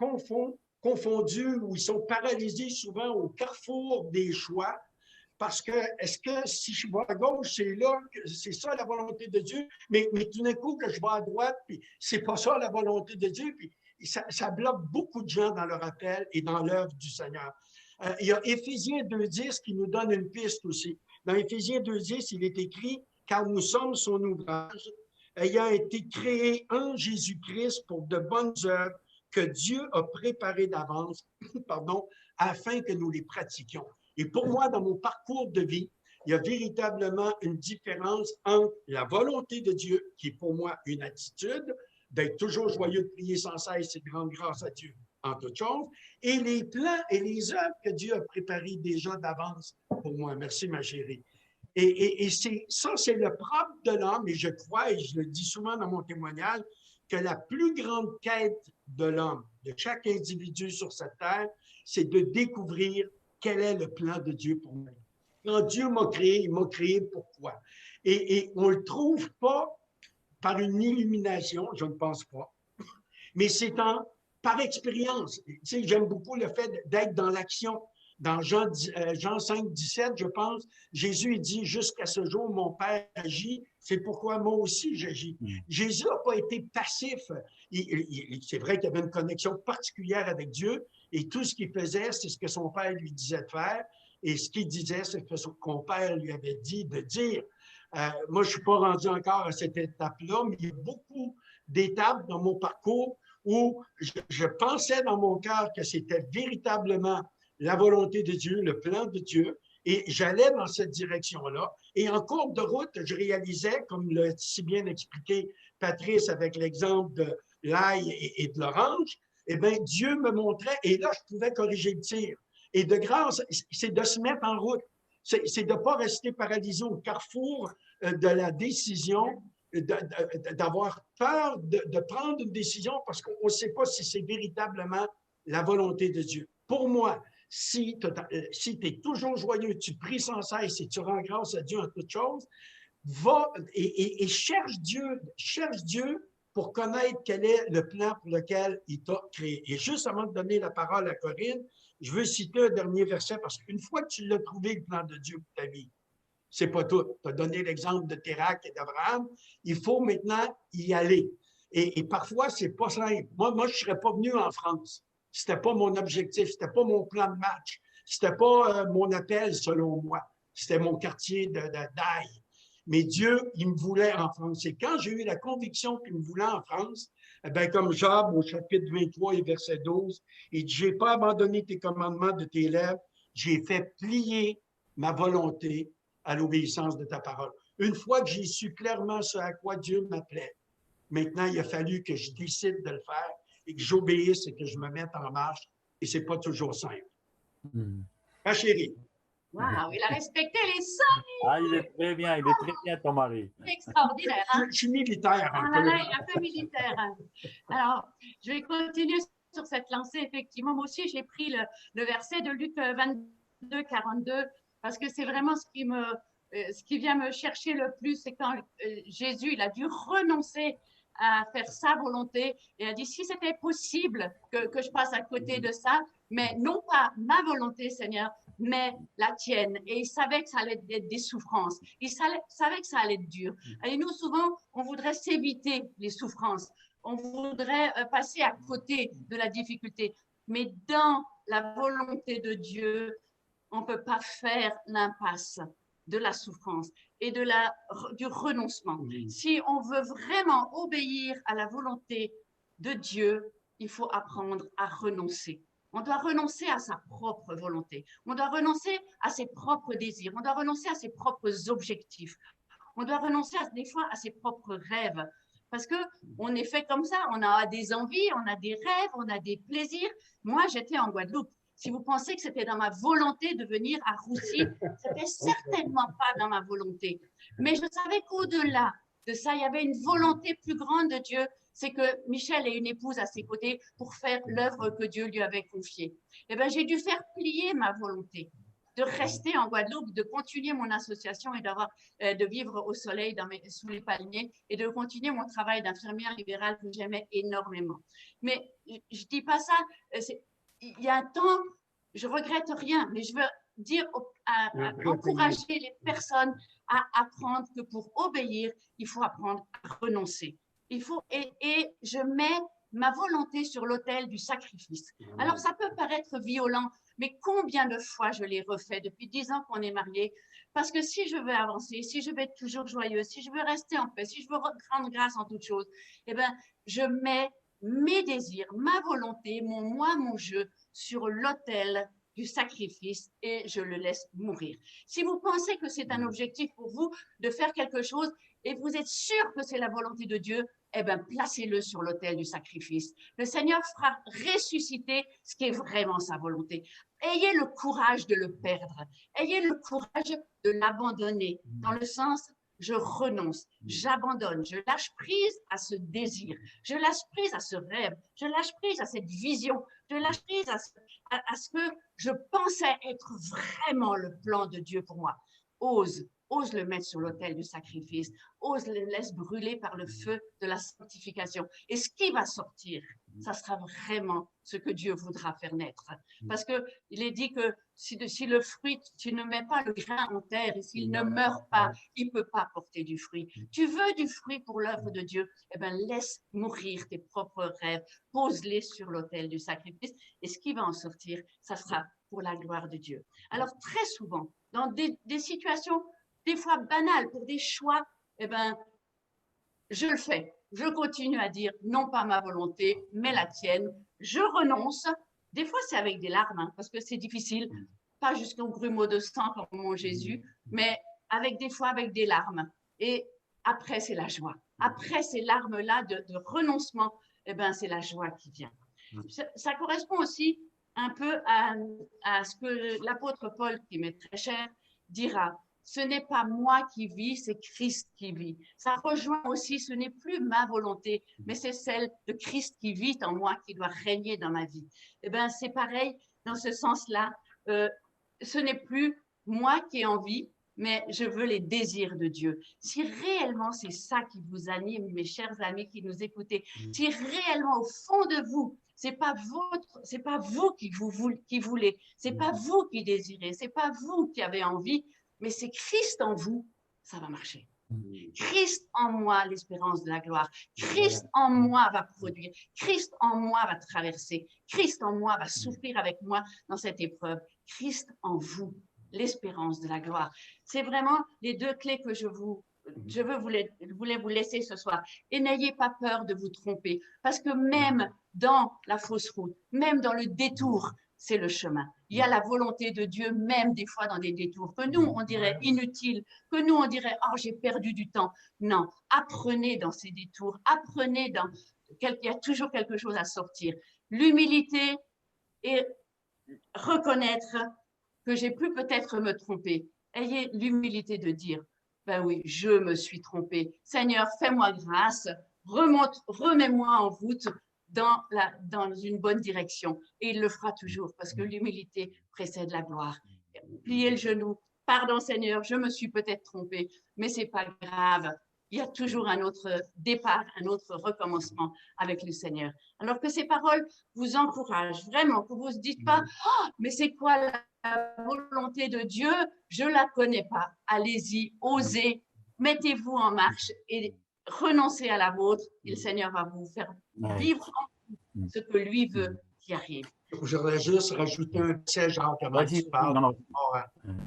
confondus ou ils sont paralysés souvent au carrefour des choix. Parce que, est-ce que si je vais à gauche, c'est ça la volonté de Dieu, mais tout d'un coup que je vais à droite, puis c'est pas ça la volonté de Dieu, puis ça bloque beaucoup de gens dans leur appel et dans l'œuvre du Seigneur. Il y a Éphésiens 2.10 qui nous donne une piste aussi. Dans Éphésiens 2.10, il est écrit « Car nous sommes son ouvrage, ayant été créés en Jésus-Christ pour de bonnes œuvres que Dieu a préparées d'avance, afin que nous les pratiquions. » Et pour moi, dans mon parcours de vie, il y a véritablement une différence entre la volonté de Dieu, qui est pour moi une attitude, d'être toujours joyeux, de prier sans cesse et de rendre grâce à Dieu en toutes choses, et les plans et les œuvres que Dieu a préparés déjà d'avance pour moi. Merci, ma chérie. Et ça, c'est le propre de l'homme, et je crois, et je le dis souvent dans mon témoignage, que la plus grande quête de l'homme, de chaque individu sur cette terre, c'est de découvrir quel est le plan de Dieu pour moi. Quand Dieu m'a créé, il m'a créé pourquoi? Et on ne le trouve pas par une illumination, je ne pense pas, mais c'est par expérience. Tu sais, j'aime beaucoup le fait d'être dans l'action. Dans Jean 5, 17, je pense, Jésus dit « Jusqu'à ce jour, mon Père agit, c'est pourquoi moi aussi j'agis. » Jésus n'a pas été passif. C'est vrai qu'il y avait une connexion particulière avec Dieu et tout ce qu'il faisait, c'est ce que son Père lui disait de faire et ce qu'il disait, c'est ce que son père lui avait dit de dire. Moi, je ne suis pas rendu encore à cette étape-là, mais il y a beaucoup d'étapes dans mon parcours où je pensais dans mon cœur que c'était véritablement la volonté de Dieu, le plan de Dieu, et j'allais dans cette direction-là. Et en cours de route, je réalisais, comme l'a si bien expliqué Patrice avec l'exemple de l'ail et de l'orange, eh bien, Dieu me montrait, et là, je pouvais corriger le tir. Et de grâce, c'est de se mettre en route. C'est de ne pas rester paralysé au carrefour de la décision, d'avoir peur de prendre une décision parce qu'on ne sait pas si c'est véritablement la volonté de Dieu. Pour moi, si tu es toujours joyeux, tu pries sans cesse et tu rends grâce à Dieu en toutes choses, va et cherche Dieu pour connaître quel est le plan pour lequel il t'a créé. Et juste avant de donner la parole à Corinne, je veux citer un dernier verset parce qu'une fois que tu l'as trouvé, le plan de Dieu pour ta vie, c'est pas tout. Tu as donné l'exemple de Térac et d'Abraham. Il faut maintenant y aller. Et parfois, c'est pas simple. Moi, je ne serais pas venu en France. Ce n'était pas mon objectif, ce n'était pas mon plan de match, ce n'était pas mon appel selon moi. C'était mon quartier d'ail. Mais Dieu, il me voulait en France. Et quand j'ai eu la conviction qu'il me voulait en France, eh bien, comme Job au chapitre 23 et verset 12, il dit, je n'ai pas abandonné tes commandements de tes lèvres, j'ai fait plier ma volonté à l'obéissance de ta parole. Une fois que j'ai su clairement ce à quoi Dieu m'appelait, maintenant, il a fallu que je décide de le faire et que j'obéisse et que je me mette en marche. Et ce n'est pas toujours simple. Ma chérie. Waouh, il a respecté les sons. Ah, il est très bien, ton mari. Extraordinaire. Hein? Je suis militaire. Ah là là, il est un peu militaire. Hein. Alors, je vais continuer sur cette lancée. Effectivement, moi aussi, j'ai pris le verset de Luc 22, 42, parce que c'est vraiment ce qui vient me chercher le plus, c'est quand Jésus, il a dû renoncer à faire sa volonté et a dit si c'était possible que je passe à côté de ça, mais non pas ma volonté, Seigneur, mais la tienne. Et il savait que ça allait être des souffrances. Il savait que ça allait être dur. Et nous, souvent, on voudrait s'éviter les souffrances. On voudrait passer à côté de la difficulté. Mais dans la volonté de Dieu, on ne peut pas faire l'impasse de la souffrance et du renoncement. Si on veut vraiment obéir à la volonté de Dieu, il faut apprendre à renoncer. On doit renoncer à sa propre volonté. On doit renoncer à ses propres désirs. On doit renoncer à ses propres objectifs. On doit renoncer des fois à ses propres rêves. Parce qu'on est fait comme ça. On a des envies, on a des rêves, on a des plaisirs. Moi, j'étais en Guadeloupe. Si vous pensez que c'était dans ma volonté de venir à Roussy, c'était certainement pas dans ma volonté. Mais je savais qu'au-delà de ça, il y avait une volonté plus grande de Dieu, c'est que Michel ait une épouse à ses côtés pour faire l'œuvre que Dieu lui avait confiée. Eh bien, j'ai dû faire plier ma volonté de rester en Guadeloupe, de continuer mon association et de vivre au soleil sous les palmiers et de continuer mon travail d'infirmière libérale que j'aimais énormément. Mais je dis pas ça, il y a un temps, je regrette rien, mais je veux dire, encourager les personnes à apprendre que pour obéir, il faut apprendre à renoncer. Et je mets ma volonté sur l'autel du sacrifice. Alors, ça peut paraître violent, mais combien de fois je l'ai refait depuis 10 ans qu'on est mariés? Parce que si je veux avancer, si je veux être toujours joyeuse, si je veux rester en paix, si je veux rendre grâce en toutes choses, eh bien, je mets mes désirs, ma volonté, mon moi, mon je sur l'autel du sacrifice et je le laisse mourir. Si vous pensez que c'est un objectif pour vous de faire quelque chose et vous êtes sûr que c'est la volonté de Dieu, eh bien, placez-le sur l'autel du sacrifice. Le Seigneur fera ressusciter ce qui est vraiment sa volonté. Ayez le courage de le perdre. Ayez le courage de l'abandonner, dans le sens, je renonce, j'abandonne, je lâche prise à ce désir, je lâche prise à ce rêve, je lâche prise à cette vision, je lâche prise à ce que je pensais être vraiment le plan de Dieu pour moi. Ose le mettre sur l'autel du sacrifice, ose le laisse brûler par le feu de la sanctification. Et ce qui va sortir, ça sera vraiment ce que Dieu voudra faire naître. Parce qu'il est dit que si le fruit, tu ne mets pas le grain en terre et s'il ne meurt pas, il ne peut pas porter du fruit. Tu veux du fruit pour l'œuvre de Dieu, eh bien laisse mourir tes propres rêves, pose-les sur l'autel du sacrifice et ce qui va en sortir, ça sera pour la gloire de Dieu. Alors très souvent, dans des situations des fois banales, pour des choix, eh ben, je le fais. Je continue à dire non pas ma volonté, mais la tienne. Je renonce. Des fois, c'est avec des larmes, hein, parce que c'est difficile, pas jusqu'au grumeau de sang comme mon Jésus, mais des fois avec des larmes. Et après, c'est la joie. Après ces larmes-là de renoncement, eh ben, c'est la joie qui vient. Ça correspond aussi un peu à ce que l'apôtre Paul, qui m'est très cher, dira. Ce n'est pas moi qui vis, c'est Christ qui vit. Ça rejoint aussi, ce n'est plus ma volonté, mais c'est celle de Christ qui vit en moi, qui doit régner dans ma vie. Eh bien, c'est pareil, dans ce sens-là, ce n'est plus moi qui ai envie, mais je veux les désirs de Dieu. Si réellement c'est ça qui vous anime, mes chers amis qui nous écoutez, si réellement au fond de vous, c'est pas vous qui voulez, c'est pas vous qui désirez, c'est pas vous qui avez envie, mais c'est Christ en vous, ça va marcher. Christ en moi, l'espérance de la gloire. Christ en moi va produire. Christ en moi va traverser. Christ en moi va souffrir avec moi dans cette épreuve. Christ en vous, l'espérance de la gloire. C'est vraiment les deux clés que je voulais vous laisser ce soir. Et n'ayez pas peur de vous tromper, parce que même dans la fausse route, même dans le détour, c'est le chemin. Il y a la volonté de Dieu, même des fois dans des détours, que nous, on dirait inutiles, que nous, on dirait « Oh, j'ai perdu du temps ». Non, apprenez dans ces détours, apprenez il y a toujours quelque chose à sortir. L'humilité et reconnaître que j'ai pu peut-être me tromper. Ayez l'humilité de dire « Ben oui, je me suis trompé. Seigneur, fais-moi grâce, remets-moi en route. » dans une bonne direction. Et il le fera toujours parce que l'humilité précède la gloire. Pliez le genou. Pardon Seigneur, je me suis peut-être trompé, mais c'est pas grave. Il y a toujours un autre départ, un autre recommencement avec le Seigneur. Alors que ces paroles vous encouragent vraiment, que vous ne se dites pas « Oh, mais c'est quoi la volonté de Dieu? Je la connais pas. » Allez-y, osez, mettez-vous en marche et renoncez à la vôtre et le Seigneur va vous faire vivre ce que lui veut qui arrive. Je voudrais juste rajouter un petit genre comment tu parles,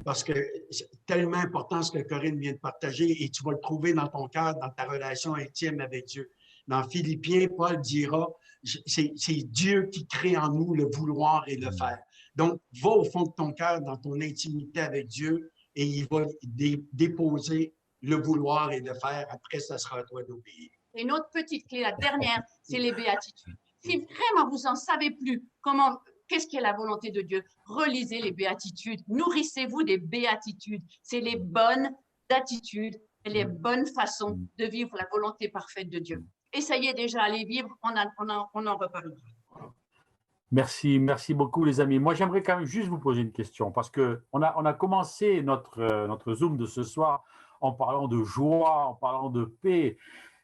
parce que c'est tellement important ce que Corinne vient de partager et tu vas le trouver dans ton cœur, dans ta relation intime avec Dieu. Dans Philippiens, Paul dira, c'est Dieu qui crée en nous le vouloir et le faire. Donc, va au fond de ton cœur, dans ton intimité avec Dieu et il va déposer le vouloir et le faire. Après, ça sera à toi d'obéir. Et une autre petite clé, la dernière, c'est les béatitudes. Si vraiment vous n'en savez plus qu'est-ce qui est la volonté de Dieu, relisez les béatitudes, nourrissez-vous des béatitudes. C'est les bonnes attitudes et les bonnes façons de vivre la volonté parfaite de Dieu. Essayez déjà à les vivre, on en reparlera. Merci beaucoup les amis. Moi, j'aimerais quand même juste vous poser une question parce qu'on a commencé notre Zoom de ce soir en parlant de joie, en parlant de paix.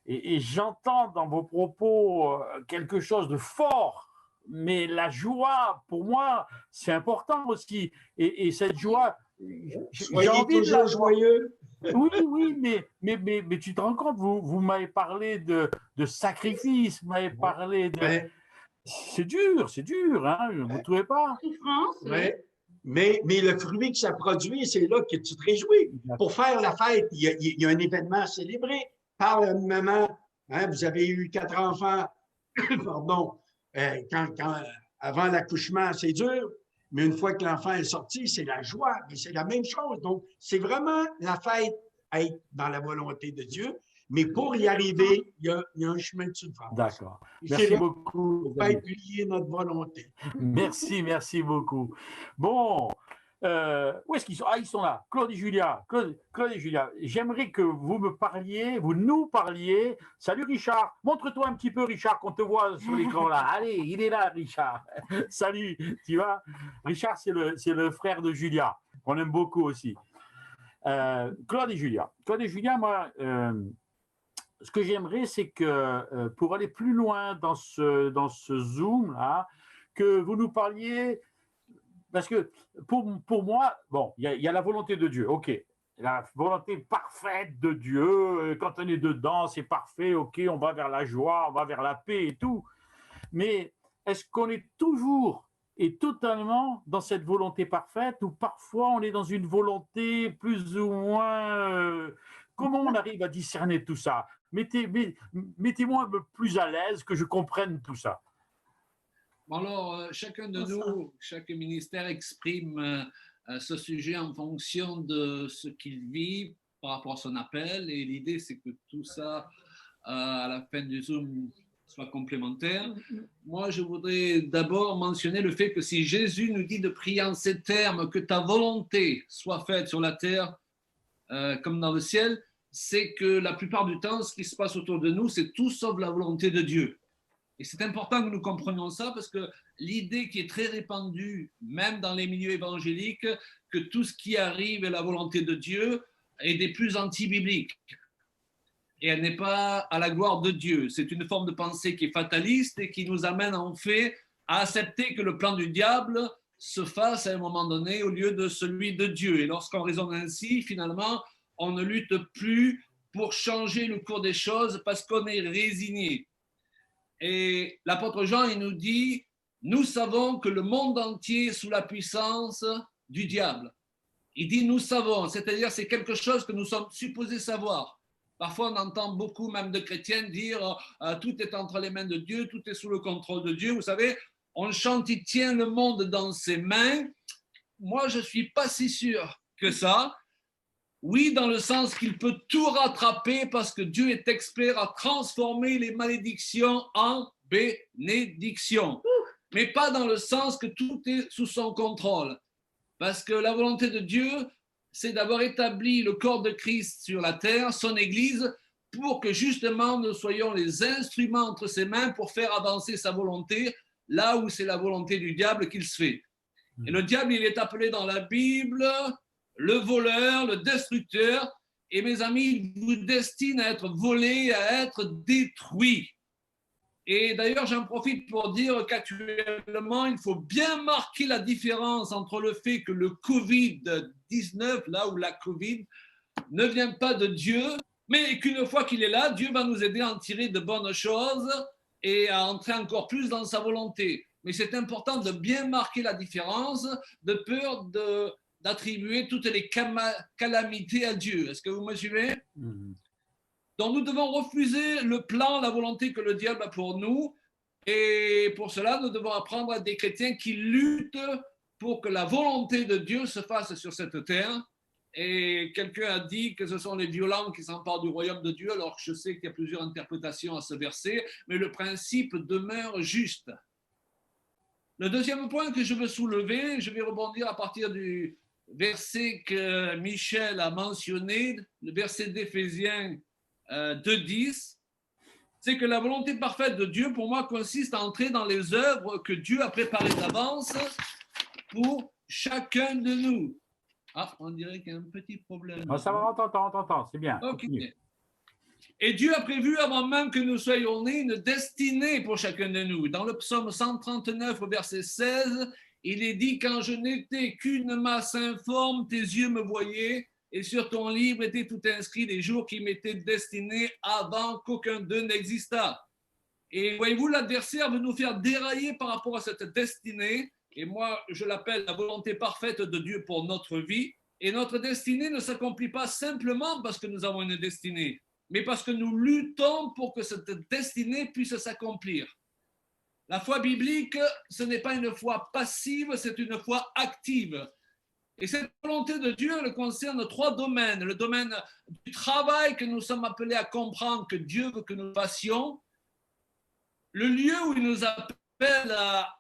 Et j'entends dans vos propos quelque chose de fort, mais la joie, pour moi, c'est important aussi. Et cette joie, j'ai envie de la joyeux. Oui, mais tu te rends compte, vous m'avez parlé de sacrifice, vous m'avez parlé de… Ouais. C'est dur, hein, vous ne trouvez pas? Oui. Mais le fruit que ça produit, c'est là que tu te réjouis. Pour faire la fête, il y a un événement à célébrer. Parle à une maman, hein, vous avez eu 4 enfants, pardon, avant l'accouchement, c'est dur, Mais une fois que l'enfant est sorti, c'est la joie, mais c'est la même chose. Donc, c'est vraiment la fête à être dans la volonté de Dieu. Mais pour y arriver, il y a un chemin de souffrance. D'accord. Et Merci c'est beaucoup. pour pas oublier notre volonté. Merci beaucoup. Bon, où est-ce qu'ils sont? Ah, ils sont là. Claude et Julia. Claude et Julia, j'aimerais que vous nous parliez. Salut Richard. Montre-toi un petit peu, Richard, qu'on te voit sur l'écran là. Allez, il est là, Richard. Salut, tu vois. Richard, c'est le frère de Julia, qu'on aime beaucoup aussi. Claude et Julia. Claude et Julia, moi, ce que j'aimerais, c'est que pour aller plus loin dans ce Zoom là, que vous nous parliez, parce que pour moi, bon, il y a la volonté de Dieu, ok, la volonté parfaite de Dieu, quand on est dedans, c'est parfait, ok, on va vers la joie, on va vers la paix et tout, mais est-ce qu'on est toujours et totalement dans cette volonté parfaite, ou parfois on est dans une volonté plus ou moins... comment on arrive à discerner tout ça? Mettez-moi un peu plus à l'aise, que je comprenne tout ça. Bon alors, chacun de nous, chaque ministère exprime ce sujet en fonction de ce qu'il vit par rapport à son appel. Et l'idée, c'est que tout ça, à la fin du Zoom, soit complémentaire. Moi, je voudrais d'abord mentionner le fait que si Jésus nous dit de prier en ces termes, que ta volonté soit faite sur la terre comme dans le ciel, c'est que la plupart du temps, ce qui se passe autour de nous, c'est tout sauf la volonté de Dieu. Et c'est important que nous comprenions ça, parce que l'idée qui est très répandue, même dans les milieux évangéliques, que tout ce qui arrive est la volonté de Dieu, est des plus anti-bibliques. Et elle n'est pas à la gloire de Dieu. C'est une forme de pensée qui est fataliste et qui nous amène en fait à accepter que le plan du diable se fasse à un moment donné au lieu de celui de Dieu. Et lorsqu'on raisonne ainsi, finalement, on ne lutte plus pour changer le cours des choses parce qu'on est résigné. Et l'apôtre Jean, il nous dit, nous savons que le monde entier est sous la puissance du diable. Il dit, nous savons, c'est-à-dire c'est quelque chose que nous sommes supposés savoir. Parfois, on entend beaucoup même de chrétiens dire tout est entre les mains de Dieu, tout est sous le contrôle de Dieu. Vous savez, on chante, il tient le monde dans ses mains. Moi, je ne suis pas si sûr que ça. Oui, dans le sens qu'il peut tout rattraper parce que Dieu est expert à transformer les malédictions en bénédictions. Mais pas dans le sens que tout est sous son contrôle. Parce que la volonté de Dieu, c'est d'avoir établi le corps de Christ sur la terre, son Église, pour que justement nous soyons les instruments entre ses mains pour faire avancer sa volonté, là où c'est la volonté du diable qu'il se fait. Et le diable, il est appelé dans la Bible le voleur, le destructeur, et mes amis, il vous destine à être volé, à être détruit. Et d'ailleurs, j'en profite pour dire qu'actuellement, il faut bien marquer la différence entre le fait que le Covid-19, là où la Covid, ne vient pas de Dieu, mais qu'une fois qu'il est là, Dieu va nous aider à en tirer de bonnes choses et à entrer encore plus dans sa volonté. Mais c'est important de bien marquer la différence, de peur d'attribuer toutes les calamités à Dieu. Est-ce que vous me suivez? Donc, nous devons refuser le plan, la volonté que le diable a pour nous. Et pour cela, nous devons apprendre à des chrétiens qui luttent pour que la volonté de Dieu se fasse sur cette terre. Et quelqu'un a dit que ce sont les violents qui s'emparent du royaume de Dieu. Alors, je sais qu'il y a plusieurs interprétations à ce verset, mais le principe demeure juste. Le deuxième point que je veux soulever, je vais rebondir à partir du verset que Michel a mentionné, le verset d'Éphésiens 2:10, c'est que la volonté parfaite de Dieu, pour moi, consiste à entrer dans les œuvres que Dieu a préparées d'avance pour chacun de nous. Ah, on dirait qu'il y a un petit problème. Non, ça va, on t'entend, c'est bien. Ok. Et Dieu a prévu, avant même que nous soyons nés, une destinée pour chacun de nous. Dans le psaume 139, au verset 16, il est dit « Quand je n'étais qu'une masse informe, tes yeux me voyaient, et sur ton livre étaient tout inscrits les jours qui m'étaient destinés avant qu'aucun d'eux n'existât. » Et voyez-vous, l'adversaire veut nous faire dérailler par rapport à cette destinée, et moi, je l'appelle la volonté parfaite de Dieu pour notre vie. Et notre destinée ne s'accomplit pas simplement parce que nous avons une destinée, mais parce que nous luttons pour que cette destinée puisse s'accomplir. La foi biblique, ce n'est pas une foi passive, c'est une foi active. Et cette volonté de Dieu, elle concerne 3 domaines. Le domaine du travail que nous sommes appelés à comprendre que Dieu veut que nous fassions, le lieu où il nous appelle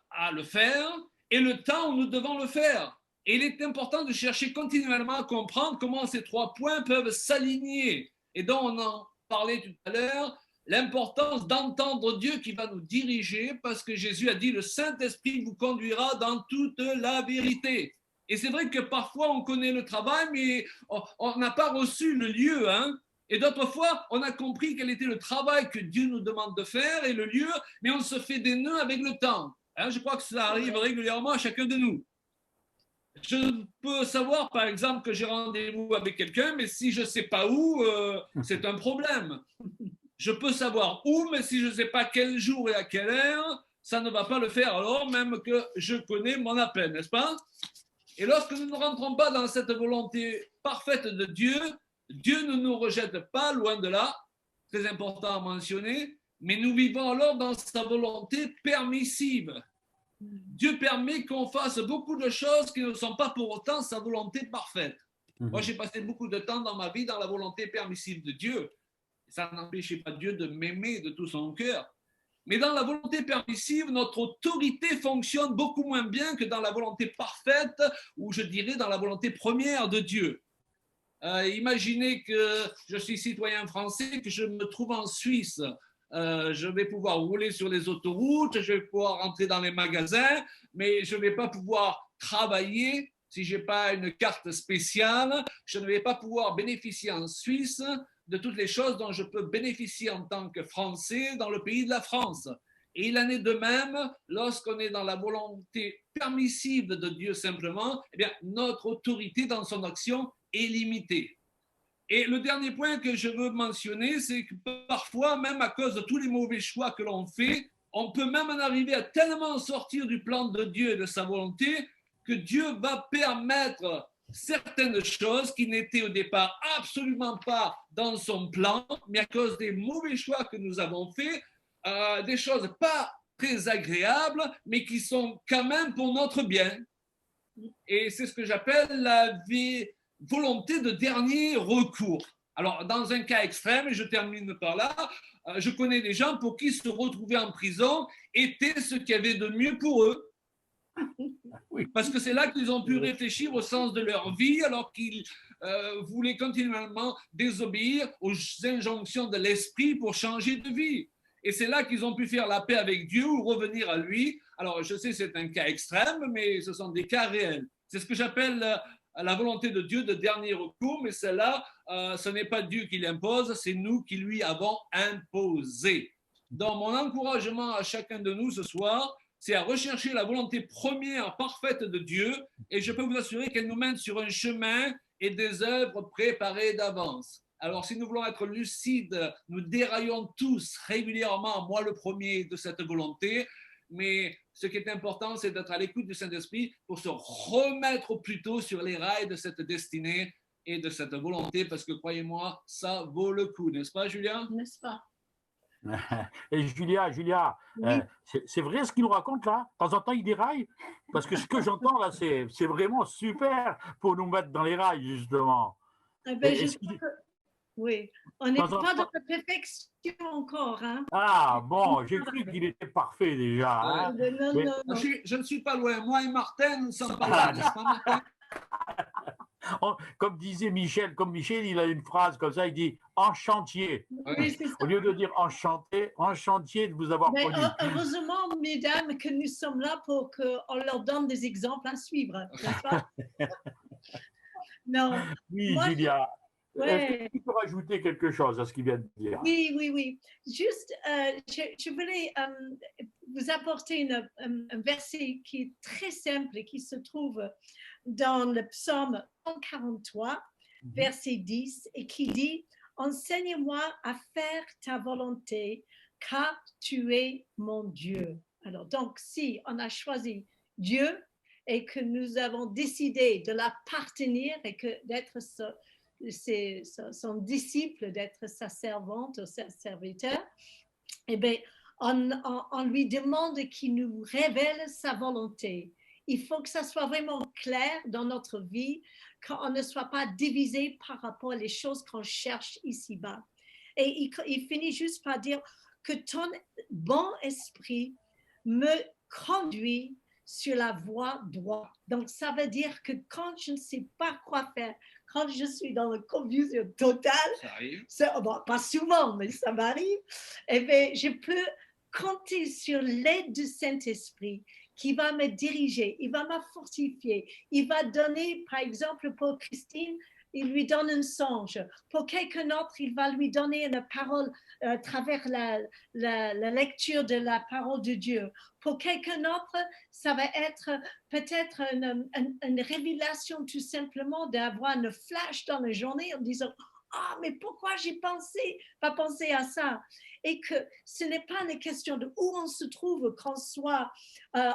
à le faire et le temps où nous devons le faire. Et il est important de chercher continuellement à comprendre comment ces 3 points peuvent s'aligner. Et donc, on en parlait tout à l'heure, l'importance d'entendre Dieu qui va nous diriger, parce que Jésus a dit, le Saint-Esprit vous conduira dans toute la vérité. Et c'est vrai que parfois, on connaît le travail, mais on n'a pas reçu le lieu, hein. Et d'autres fois, on a compris quel était le travail que Dieu nous demande de faire et le lieu, mais on se fait des nœuds avec le temps. Hein, je crois que ça arrive régulièrement à chacun de nous. Je peux savoir, par exemple, que j'ai rendez-vous avec quelqu'un, mais si je ne sais pas où, c'est un problème. Je peux savoir où, mais si je ne sais pas quel jour et à quelle heure, ça ne va pas le faire, alors même que je connais mon appel, n'est-ce pas? Et lorsque nous ne rentrons pas dans cette volonté parfaite de Dieu, Dieu ne nous rejette pas, loin de là, très important à mentionner, mais nous vivons alors dans sa volonté permissive. Dieu permet qu'on fasse beaucoup de choses qui ne sont pas pour autant sa volonté parfaite. Moi, j'ai passé beaucoup de temps dans ma vie dans la volonté permissive de Dieu. Ça n'empêchait pas Dieu de m'aimer de tout son cœur. Mais dans la volonté permissive, notre autorité fonctionne beaucoup moins bien que dans la volonté parfaite, ou je dirais dans la volonté première de Dieu. Imaginez que je suis citoyen français, que je me trouve en Suisse. Je vais pouvoir rouler sur les autoroutes, je vais pouvoir rentrer dans les magasins, mais je ne vais pas pouvoir travailler si je n'ai pas une carte spéciale. Je ne vais pas pouvoir bénéficier en Suisse de toutes les choses dont je peux bénéficier en tant que Français dans le pays de la France. Et il en est de même lorsqu'on est dans la volonté permissive de Dieu simplement, eh bien, notre autorité dans son action est limitée. Et le dernier point que je veux mentionner, c'est que parfois, même à cause de tous les mauvais choix que l'on fait, on peut même en arriver à tellement sortir du plan de Dieu et de sa volonté que Dieu va permettre certaines choses qui n'étaient au départ absolument pas dans son plan, mais à cause des mauvais choix que nous avons faits, des choses pas très agréables, mais qui sont quand même pour notre bien. Et c'est ce que j'appelle la volonté de dernier recours. Alors, dans un cas extrême, et je termine par là, je connais des gens pour qui se retrouver en prison était ce qu'il y avait de mieux pour eux. Parce que c'est là qu'ils ont pu réfléchir au sens de leur vie, alors qu'ils voulaient continuellement désobéir aux injonctions de l'esprit pour changer de vie. Et c'est là qu'ils ont pu faire la paix avec Dieu ou revenir à lui. Alors, je sais, c'est un cas extrême, mais ce sont des cas réels. C'est ce que j'appelle la volonté de Dieu de dernier recours, mais celle-là, ce n'est pas Dieu qui l'impose, c'est nous qui lui avons imposé. Donc, mon encouragement à chacun de nous ce soir, c'est à rechercher la volonté première parfaite de Dieu, et je peux vous assurer qu'elle nous mène sur un chemin et des œuvres préparées d'avance. Alors, si nous voulons être lucides, nous déraillons tous régulièrement, moi le premier, de cette volonté, mais ce qui est important, c'est d'être à l'écoute du Saint-Esprit pour se remettre plutôt sur les rails de cette destinée et de cette volonté, parce que croyez-moi, ça vaut le coup, n'est-ce pas, Julia? N'est-ce pas? Et Julia, oui. C'est vrai ce qu'il nous raconte là? De temps en temps, il déraille? Parce que ce que j'entends là, c'est vraiment super pour nous mettre dans les rails, justement. Oui, on n'est pas dans la perfection encore. Hein? Ah bon, j'ai cru qu'il était parfait déjà. Hein? Non. Je ne suis pas loin. Moi et Martin, nous ne sommes pas loin. Comme disait Michel, il a une phrase comme ça, il dit « en chantier oui, ». Au lieu de dire « enchanté »,« en chantier » de vous avoir connu. Heureusement, mesdames, que nous sommes là pour qu'on leur donne des exemples à suivre, n'est-ce pas? Non. Oui, moi, Julia. Est-ce que tu peux rajouter quelque chose à ce qu'il vient de dire? Oui. Juste, je voulais vous apporter un verset qui est très simple et qui se trouve dans le psaume 143, verset 10, et qui dit « Enseigne-moi à faire ta volonté, car tu es mon Dieu. » Alors, donc, si on a choisi Dieu et que nous avons décidé de l'appartenir et d'être son disciple, d'être sa servante ou sa serviteur, eh bien, on lui demande qu'il nous révèle sa volonté. Il faut que ça soit vraiment clair dans notre vie, qu'on ne soit pas divisé par rapport aux choses qu'on cherche ici-bas. Et il finit juste par dire que ton bon esprit me conduit sur la voie droite. Donc, ça veut dire que quand je ne sais pas quoi faire, quand je suis dans la confusion totale, bon, pas souvent, mais ça m'arrive, eh bien, je peux compter sur l'aide du Saint-Esprit qui va me diriger, il va me fortifier, il va donner, par exemple, pour Christine, il lui donne un songe. Pour quelqu'un d'autre, il va lui donner une parole à travers la lecture de la parole de Dieu. Pour quelqu'un d'autre, ça va être peut-être une révélation tout simplement d'avoir une flash dans la journée en disant « Ah, mais pourquoi j'ai pas pensé à ça ?» Et que ce n'est pas une question de où on se trouve, qu'on soit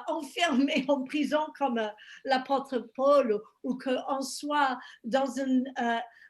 enfermé en prison comme l'apôtre Paul ou qu'on soit dans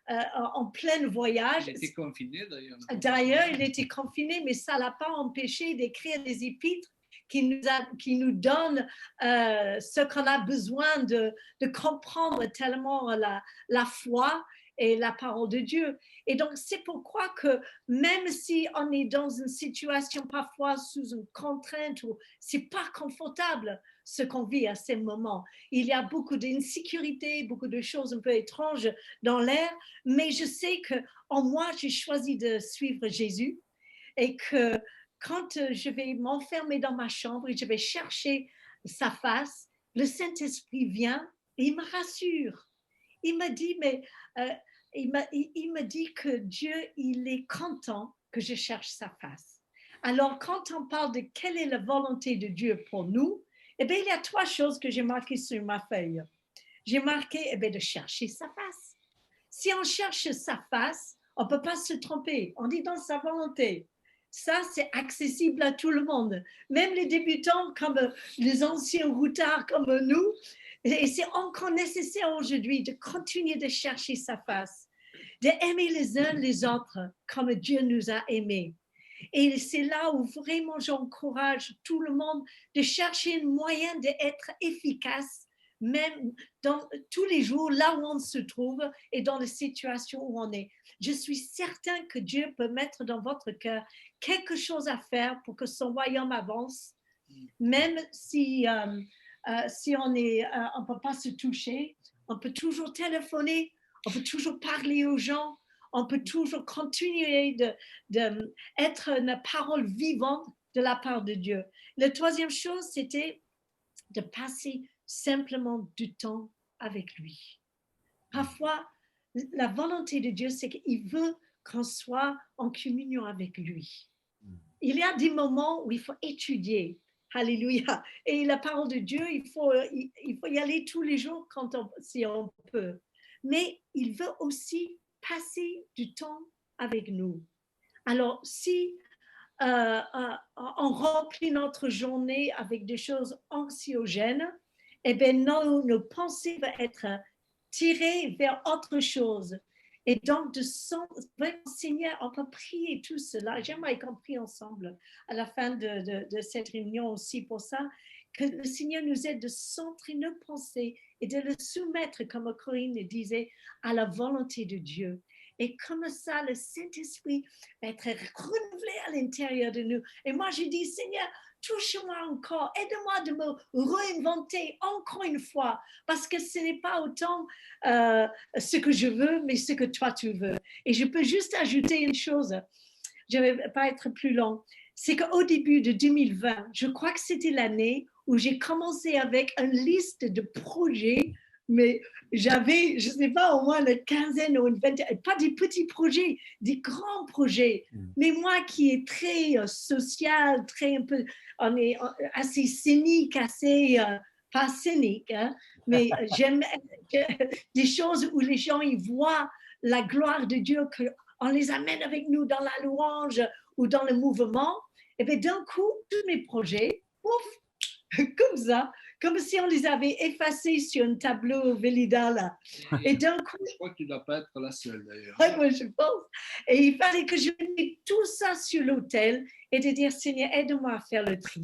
en plein voyage. Il était confiné d'ailleurs. D'ailleurs, il était confiné, mais ça ne l'a pas empêché d'écrire des épîtres qui nous donnent ce qu'on a besoin de comprendre tellement la foi et la parole de Dieu. Et donc, c'est pourquoi que même si on est dans une situation parfois sous une contrainte où c'est pas confortable ce qu'on vit à ces moments, il y a beaucoup d'insécurité, beaucoup de choses un peu étranges dans l'air, mais je sais que en moi, j'ai choisi de suivre Jésus et que quand je vais m'enfermer dans ma chambre et je vais chercher sa face, le Saint-Esprit vient et il me rassure. Il me dit, mais il me dit que Dieu, il est content que je cherche sa face. Alors, quand on parle de quelle est la volonté de Dieu pour nous, eh bien, il y a 3 choses que j'ai marquées sur ma feuille. J'ai marqué eh bien, de chercher sa face. Si on cherche sa face, on ne peut pas se tromper. On dit dans sa volonté. Ça, c'est accessible à tout le monde. Même les débutants, comme les anciens routards comme nous. Et c'est encore nécessaire aujourd'hui de continuer de chercher sa face, d'aimer les uns les autres comme Dieu nous a aimés. Et c'est là où vraiment j'encourage tout le monde de chercher un moyen d'être efficace, même dans tous les jours, là où on se trouve et dans les situations où on est. Je suis certaine que Dieu peut mettre dans votre cœur quelque chose à faire pour que son royaume avance, même si on ne peut pas se toucher, on peut toujours téléphoner, on peut toujours parler aux gens, on peut toujours continuer d'être une parole vivante de la part de Dieu. La 3e chose, c'était de passer simplement du temps avec lui. Parfois, la volonté de Dieu, c'est qu'il veut qu'on soit en communion avec lui. Il y a des moments où il faut étudier. Alléluia. Et la parole de Dieu, il faut y aller tous les jours si on peut. Mais il veut aussi passer du temps avec nous. Alors, si on remplit notre journée avec des choses anxiogènes, eh bien, nos pensées vont être tirées vers autre chose. Et donc, Seigneur, on peut prier tout cela. J'aimerais qu'on prie ensemble à la fin de cette réunion aussi pour ça, que le Seigneur nous aide de centrer nos pensées et de le soumettre, comme Corinne le disait, à la volonté de Dieu. Et comme ça, le Saint-Esprit va être renouvelé à l'intérieur de nous. Et moi, je dis, Seigneur, touche-moi encore, aide-moi de me réinventer encore une fois, parce que ce n'est pas autant ce que je veux, mais ce que toi tu veux. Et je peux juste ajouter une chose, je ne vais pas être plus long, c'est qu'au début de 2020, je crois que c'était l'année où j'ai commencé avec une liste de projets, mais j'avais, je ne sais pas, au moins une quinzaine ou une vingtaine, pas des petits projets, des grands projets. Mais moi qui est très social, très un peu, on est assez cynique, assez, pas cynique, hein, mais j'aime des choses où les gens ils voient la gloire de Dieu, qu'on les amène avec nous dans la louange ou dans le mouvement. Et bien d'un coup, tous mes projets, ouf, comme ça, comme si on les avait effacés sur un tableau Vélida là. Et d'un coup, je crois que tu ne dois pas être la seule d'ailleurs. Oui, moi je pense. Et il fallait que je mette tout ça sur l'autel et de dire, Seigneur, aide-moi à faire le tri.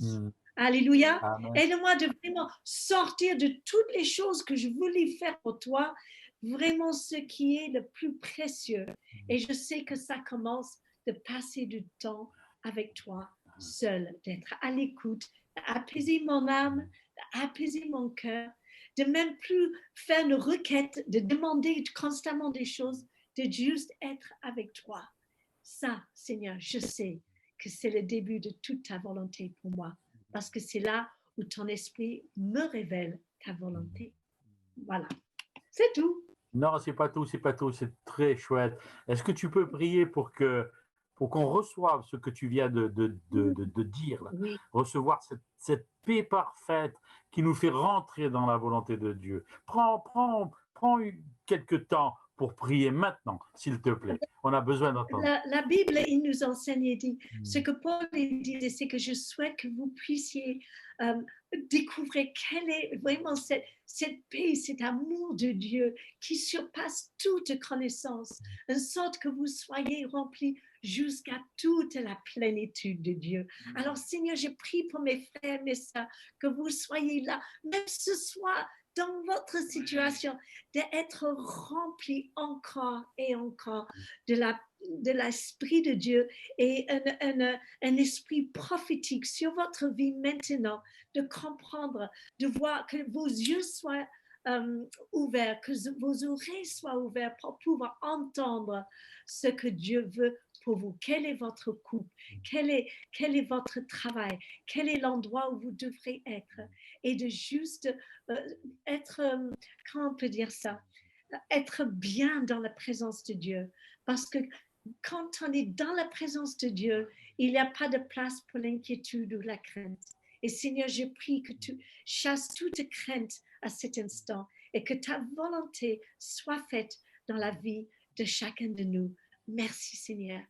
Alléluia. Aide-moi de vraiment sortir de toutes les choses que je voulais faire pour toi, vraiment ce qui est le plus précieux. Et je sais que ça commence de passer du temps avec toi seul, d'être à l'écoute, d'apaiser mon âme, d'apaiser mon cœur, de même plus faire une requête, de demander constamment des choses, de juste être avec toi. Ça, Seigneur, je sais que c'est le début de toute ta volonté pour moi, parce que c'est là où ton esprit me révèle ta volonté. Voilà, c'est tout. Non, c'est pas tout, c'est pas tout, c'est très chouette. Est-ce que tu peux prier pour qu'on reçoive ce que tu viens de dire, là. Oui. Recevoir cette paix parfaite qui nous fait rentrer dans la volonté de Dieu. Prends quelques temps pour prier maintenant, s'il te plaît. On a besoin d'entendre. La Bible, il nous enseigne et dit, ce que Paul disait, c'est que je souhaite que vous puissiez découvrir quelle est vraiment cette paix, cet amour de Dieu qui surpasse toute connaissance, en sorte que vous soyez remplis jusqu'à toute la plénitude de Dieu. Alors, Seigneur, je prie pour mes frères et mes sœurs, que vous soyez là, même ce soir, dans votre situation, d'être rempli encore et encore de l'Esprit de Dieu et un esprit prophétique sur votre vie maintenant, de comprendre, de voir que vos yeux soient ouverts, que vos oreilles soient ouvertes pour pouvoir entendre ce que Dieu veut pour vous. Quel est votre couple? Quel est votre travail? Quel est l'endroit où vous devrez être? Et de juste être, comment on peut dire ça? Être bien dans la présence de Dieu. Parce que quand on est dans la présence de Dieu, il n'y a pas de place pour l'inquiétude ou la crainte. Et Seigneur, je prie que tu chasses toute crainte à cet instant et que ta volonté soit faite dans la vie de chacun de nous. Merci Seigneur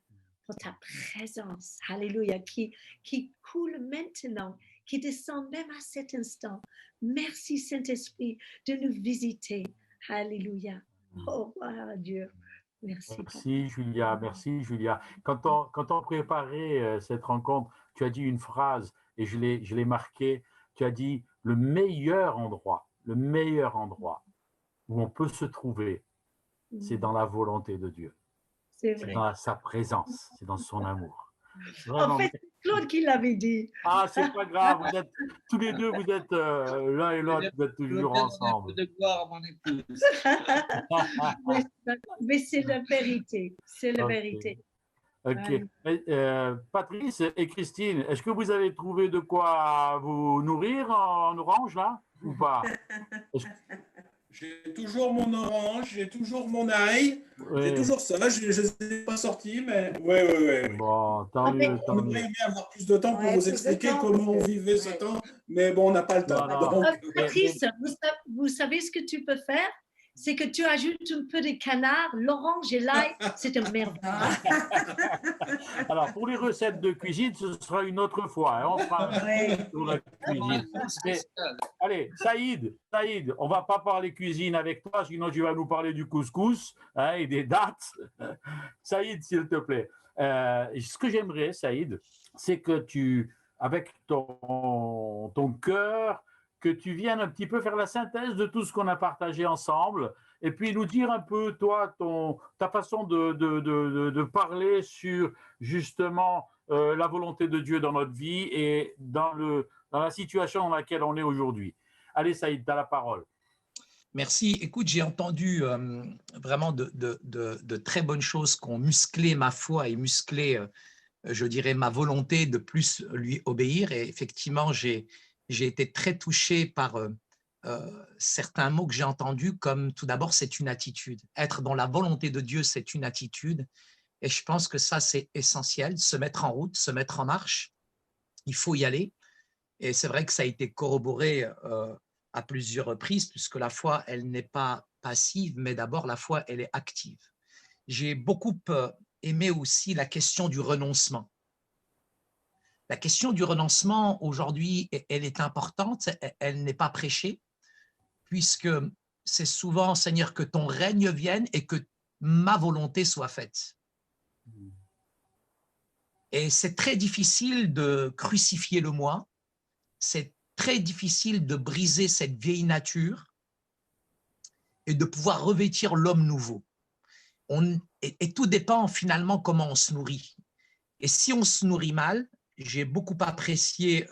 pour ta présence, alléluia, qui coule maintenant, qui descend même à cet instant. Merci Saint-Esprit de nous visiter, alléluia. Oh, voilà Dieu. Merci. Merci Julia, merci Julia. Quand on préparait cette rencontre, tu as dit une phrase et je l'ai marquée. Tu as dit le meilleur endroit où on peut se trouver, c'est dans la volonté de Dieu. C'est vrai. C'est dans sa présence, c'est dans son amour. Vraiment. En fait, c'est Claude qui l'avait dit. Ah, c'est pas grave, vous êtes tous les deux, vous êtes l'un et l'autre, vous êtes toujours ensemble. De gloire à mon épouse. Mais c'est la vérité, c'est la vérité. Ok. Patrice et Christine, est-ce que vous avez trouvé de quoi vous nourrir en orange là ou pas? J'ai toujours mon orange, j'ai toujours mon ail, j'ai toujours ça. Je ne les ai pas sortis, mais oui. Bon, tant mieux. On aurait aimé avoir plus de temps pour vous expliquer comment on vivait ce temps, mais bon, on n'a pas le temps. Donc, Patrice, vous savez ce que tu peux faire? C'est que tu ajoutes un peu de canard, l'orange et l'ail, c'est un merveille. Alors, pour les recettes de cuisine, ce sera une autre fois. On fera sur la cuisine. Mais, allez, Saïd, on ne va pas parler cuisine avec toi, sinon tu vas nous parler du couscous et des dates. Saïd, s'il te plaît. Ce que j'aimerais, Saïd, c'est que tu, avec ton cœur, que tu viennes un petit peu faire la synthèse de tout ce qu'on a partagé ensemble et puis nous dire un peu, toi, ta façon de parler sur justement la volonté de Dieu dans notre vie et dans la situation dans laquelle on est aujourd'hui. Allez, Saïd, tu as la parole. Merci. Écoute, j'ai entendu vraiment de très bonnes choses qui ont musclé ma foi et musclé, je dirais, ma volonté de plus lui obéir. Et effectivement, j'ai été très touché par certains mots que j'ai entendus, comme tout d'abord, c'est une attitude. Être dans la volonté de Dieu, c'est une attitude. Et je pense que ça, c'est essentiel, se mettre en route, se mettre en marche. Il faut y aller. Et c'est vrai que ça a été corroboré à plusieurs reprises, puisque la foi, elle n'est pas passive, mais d'abord, la foi, elle est active. J'ai beaucoup aimé aussi la question du renoncement. La question du renoncement, aujourd'hui, elle est importante, elle n'est pas prêchée, puisque c'est souvent, Seigneur, que ton règne vienne et que ma volonté soit faite. Et c'est très difficile de crucifier le moi, c'est très difficile de briser cette vieille nature et de pouvoir revêtir l'homme nouveau. Et tout dépend finalement comment on se nourrit. Et si on se nourrit mal, j'ai beaucoup apprécié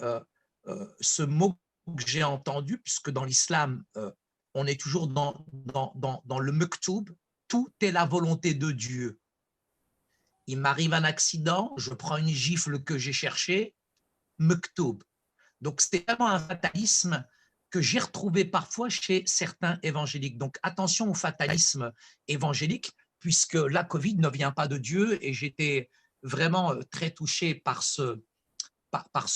ce mot que j'ai entendu, puisque dans l'islam, on est toujours dans le mektoub, tout est la volonté de Dieu. Il m'arrive un accident, je prends une gifle que j'ai cherchée, mektoub. Donc c'est vraiment un fatalisme que j'ai retrouvé parfois chez certains évangéliques. Donc attention au fatalisme évangélique, puisque la Covid ne vient pas de Dieu, et j'étais vraiment très touché par ce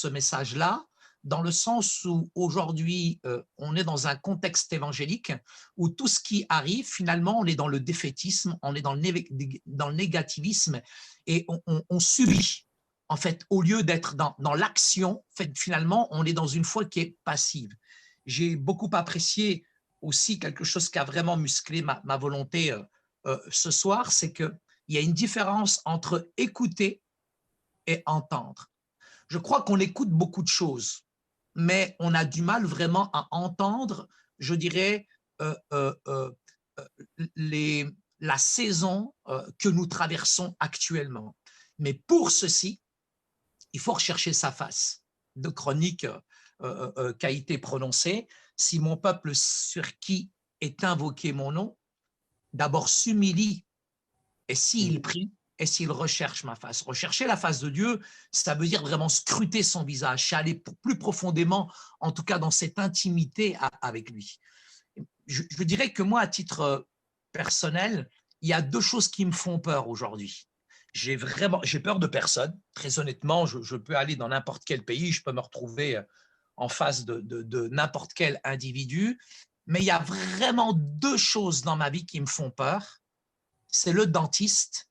message-là, dans le sens où aujourd'hui, on est dans un contexte évangélique où tout ce qui arrive, finalement, on est dans le défaitisme, on est dans le négativisme, et on subit. En fait, au lieu d'être dans l'action, finalement, on est dans une foi qui est passive. J'ai beaucoup apprécié aussi quelque chose qui a vraiment musclé ma volonté ce soir, c'est qu'il y a une différence entre écouter et entendre. Je crois qu'on écoute beaucoup de choses, mais on a du mal vraiment à entendre, je dirais, la saison que nous traversons actuellement. Mais pour ceci, il faut rechercher sa face. De Chronique qui a été prononcée, si mon peuple sur qui est invoqué mon nom, d'abord s'humilie, et s'il prie, et s'il recherche ma face. Rechercher la face de Dieu, ça veut dire vraiment scruter son visage, c'est aller plus profondément, en tout cas dans cette intimité avec lui. Je dirais que moi, à titre personnel, il y a deux choses qui me font peur aujourd'hui. J'ai peur de personne. Très honnêtement, je peux aller dans n'importe quel pays, je peux me retrouver en face de n'importe quel individu, mais il y a vraiment deux choses dans ma vie qui me font peur. C'est le dentiste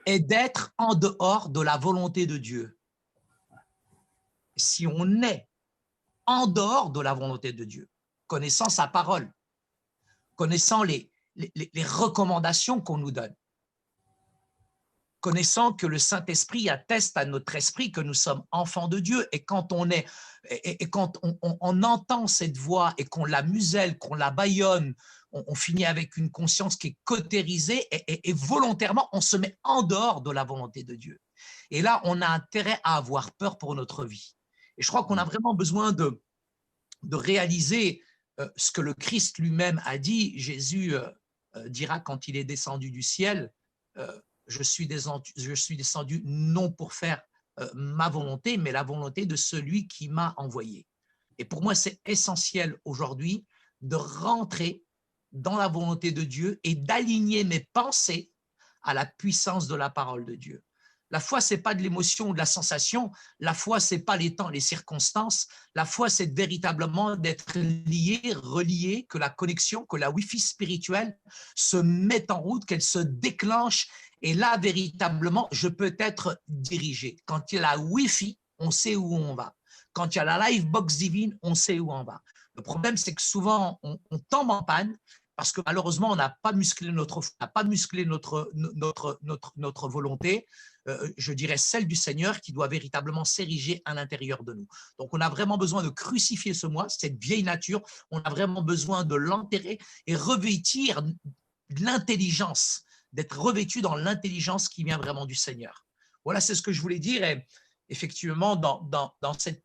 et d'être en dehors de la volonté de Dieu. Si on est en dehors de la volonté de Dieu, connaissant sa parole, connaissant les recommandations qu'on nous donne, connaissant que le Saint-Esprit atteste à notre esprit que nous sommes enfants de Dieu, et quand on entend cette voix et qu'on la muselle, qu'on la bâillonne, on finit avec une conscience qui est cautérisée, et volontairement on se met en dehors de la volonté de Dieu. Et là, on a intérêt à avoir peur pour notre vie. Et je crois qu'on a vraiment besoin de réaliser ce que le Christ lui-même a dit. Jésus dira quand il est descendu du ciel, je suis descendu non pour faire ma volonté, mais la volonté de celui qui m'a envoyé. Et pour moi, c'est essentiel aujourd'hui de rentrer dans la volonté de Dieu et d'aligner mes pensées à la puissance de la parole de Dieu. La foi, ce n'est pas de l'émotion ou de la sensation. La foi, ce n'est pas les temps, les circonstances. La foi, c'est véritablement d'être lié, relié, que la connexion, que la Wi-Fi spirituelle se mette en route, qu'elle se déclenche. Et là, véritablement, je peux être dirigé. Quand il y a la Wi-Fi, on sait où on va. Quand il y a la Livebox divine, on sait où on va. Le problème, c'est que souvent, on tombe en panne parce que malheureusement, on n'a pas musclé notre volonté, je dirais celle du Seigneur, qui doit véritablement s'ériger à l'intérieur de nous. Donc, on a vraiment besoin de crucifier ce moi, cette vieille nature. On a vraiment besoin de l'enterrer et revêtir de l'intelligence, d'être revêtu dans l'intelligence qui vient vraiment du Seigneur. Voilà, c'est ce que je voulais dire. Et effectivement, dans cette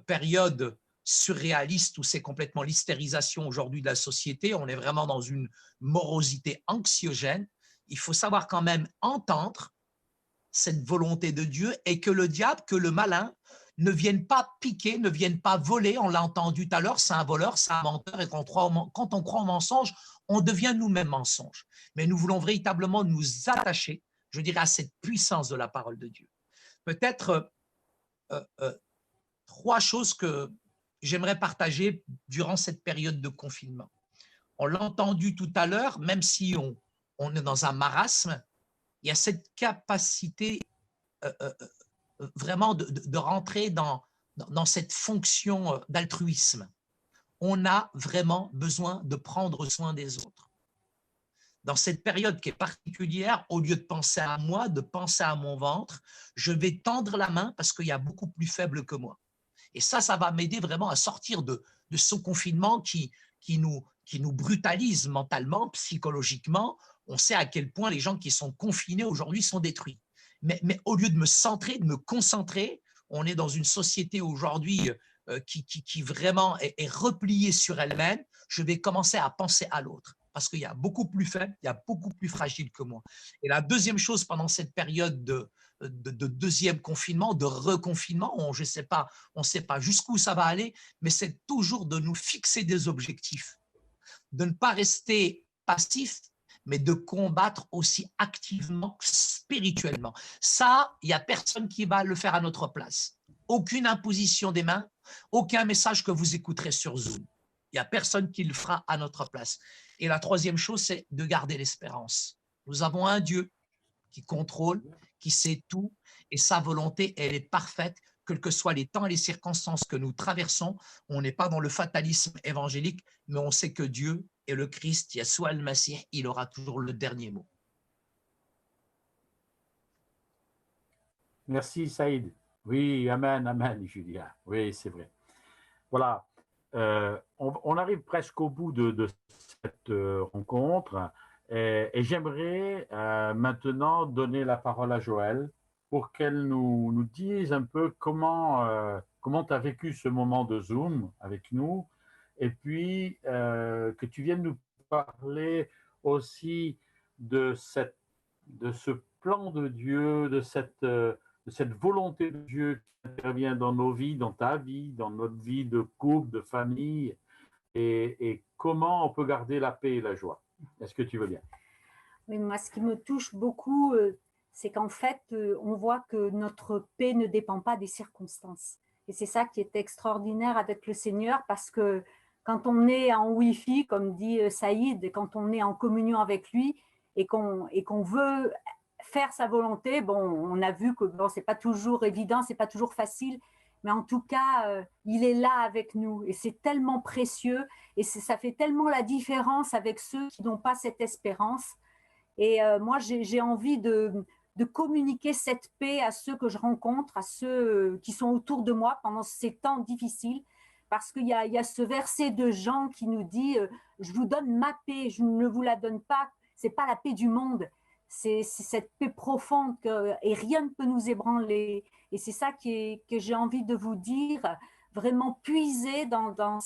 période surréaliste où c'est complètement l'hystérisation aujourd'hui de la société, on est vraiment dans une morosité anxiogène. Il faut savoir quand même entendre cette volonté de Dieu, et que le diable, que le malin ne vienne pas piquer, ne vienne pas voler. On l'a entendu tout à l'heure, c'est un voleur, c'est un menteur, et quand on croit au mensonge, on devient nous-mêmes mensonges. Mais nous voulons véritablement nous attacher, je dirais, à cette puissance de la parole de Dieu. Peut-être trois choses que j'aimerais partager durant cette période de confinement. On l'a entendu tout à l'heure, même si on est dans un marasme, il y a cette capacité vraiment de rentrer dans cette fonction d'altruisme. On a vraiment besoin de prendre soin des autres. dans cette période qui est particulière, au lieu de penser à moi, de penser à mon ventre, je vais tendre la main parce qu'il y a beaucoup plus faible que moi. Et ça va m'aider vraiment à sortir de ce confinement qui nous brutalise mentalement, psychologiquement. On sait à quel point les gens qui sont confinés aujourd'hui sont détruits. Mais au lieu de me centrer, de me concentrer, on est dans une société aujourd'hui qui vraiment est repliée sur elle-même. Je vais commencer à penser à l'autre parce qu'il y a beaucoup plus faible, il y a beaucoup plus fragile que moi. Et la deuxième chose pendant cette période de deuxième confinement, de reconfinement, on ne sait pas jusqu'où ça va aller, mais c'est toujours de nous fixer des objectifs, de ne pas rester passif, mais de combattre aussi activement, spirituellement. Ça, il n'y a personne qui va le faire à notre place. Aucune imposition des mains, aucun message que vous écouterez sur Zoom. Il n'y a personne qui le fera à notre place. Et la troisième chose, c'est de garder l'espérance. Nous avons un Dieu qui contrôle, qui sait tout, et sa volonté, elle est parfaite, quels que soient les temps et les circonstances que nous traversons. On n'est pas dans le fatalisme évangélique, mais on sait que Dieu et le Christ, Yeshua el-Masih, il aura toujours le dernier mot. Merci Saïd. Oui, amen, amen, Julia. Oui, c'est vrai. Voilà. On arrive presque au bout de cette rencontre et j'aimerais maintenant donner la parole à Joël pour qu'elle nous dise un peu comment tu as vécu ce moment de Zoom avec nous et puis que tu viennes nous parler aussi de ce plan de Dieu, de cette volonté de Dieu qui intervient dans nos vies, dans ta vie, dans notre vie de couple, de famille, et comment on peut garder la paix et la joie. Est-ce que tu veux bien? Oui, moi, ce qui me touche beaucoup, c'est qu'en fait, on voit que notre paix ne dépend pas des circonstances. Et c'est ça qui est extraordinaire avec le Seigneur, parce que quand on est en Wi-Fi, comme dit Saïd, quand on est en communion avec lui et qu'on veut faire sa volonté, bon, on a vu que bon, c'est pas toujours évident, c'est pas toujours facile, mais en tout cas, il est là avec nous et c'est tellement précieux et ça fait tellement la différence avec ceux qui n'ont pas cette espérance. Et moi, j'ai envie de communiquer cette paix à ceux que je rencontre, à ceux qui sont autour de moi pendant ces temps difficiles, parce qu'il y a ce verset de Jean qui nous dit « Je vous donne ma paix, je ne vous la donne pas, c'est pas la paix du monde ». C'est cette paix profonde et rien ne peut nous ébranler. Et c'est ça que j'ai envie de vous dire, vraiment puiser dans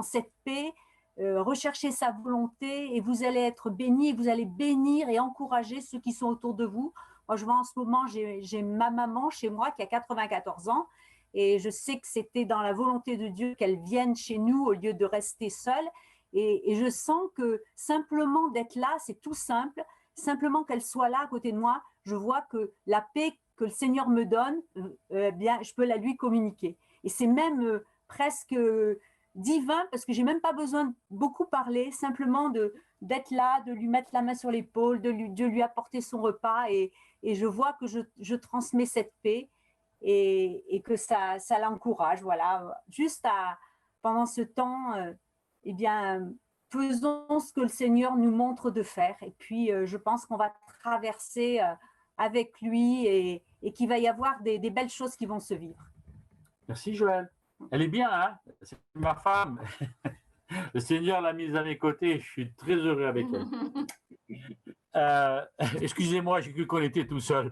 cette paix, rechercher sa volonté et vous allez être bénis, vous allez bénir et encourager ceux qui sont autour de vous. Moi, je vois en ce moment, j'ai ma maman chez moi qui a 94 ans et je sais que c'était dans la volonté de Dieu qu'elle vienne chez nous au lieu de rester seule. Et je sens que simplement d'être là, c'est tout simple. Simplement qu'elle soit là à côté de moi, je vois que la paix que le Seigneur me donne, bien, je peux la lui communiquer. Et c'est même presque divin parce que j'ai même pas besoin de beaucoup parler, simplement d'être là, de lui mettre la main sur l'épaule, de lui apporter son repas et je vois que je transmets cette paix et que ça l'encourage. Voilà, juste pendant ce temps, eh bien, faisons ce que le Seigneur nous montre de faire. Et puis, je pense qu'on va traverser avec lui et qu'il va y avoir des belles choses qui vont se vivre. Merci, Joël. Elle est bien, hein? C'est ma femme. Le Seigneur l'a mise à mes côtés. Je suis très heureux avec elle. Excusez-moi, j'ai cru qu'on était tout seul.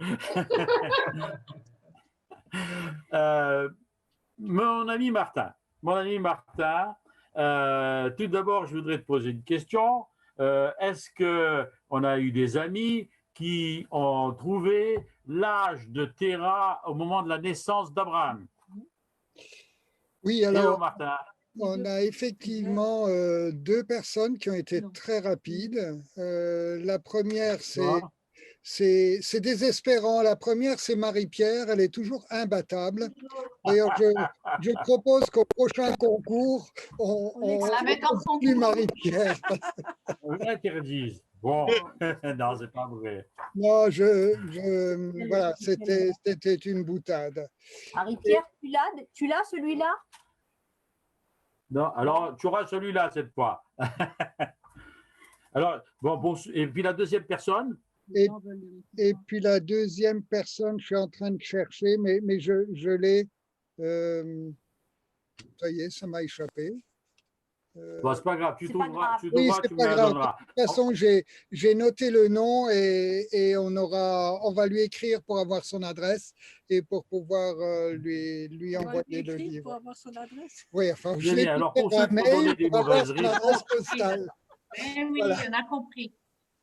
Mon ami Martin, tout d'abord, je voudrais te poser une question. Est-ce qu'on a eu des amis qui ont trouvé l'âge de Terah au moment de la naissance d'Abraham? Oui, alors, on a effectivement deux personnes qui ont été très rapides. La première, c'est désespérant. La première, c'est Marie-Pierre. Elle est toujours imbattable. D'ailleurs, je propose qu'au prochain concours, on tue Marie-Pierre. On l'interdise. Bon, non, c'est pas vrai. Non, voilà, c'était une boutade. Marie-Pierre, tu l'as celui-là? Non, alors tu auras celui-là cette fois. Alors, bon, et puis la deuxième personne? Et puis la deuxième personne, je suis en train de chercher, mais je l'ai. Ça y est, ça m'a échappé. Bon, c'est pas grave, tu trouveras, tu Oui, trouveras, c'est tu me pas la grave. donneras. De toute façon, j'ai noté le nom et on va lui écrire pour avoir son adresse et pour pouvoir lui envoyer le livre. Pour avoir son adresse. Oui, enfin, je Bien, l'ai alors, fait pour un ceux qui ont donné mail des pour avoir mauvaises son adresse réponses, postale. Eh oui, Voilà. on a compris.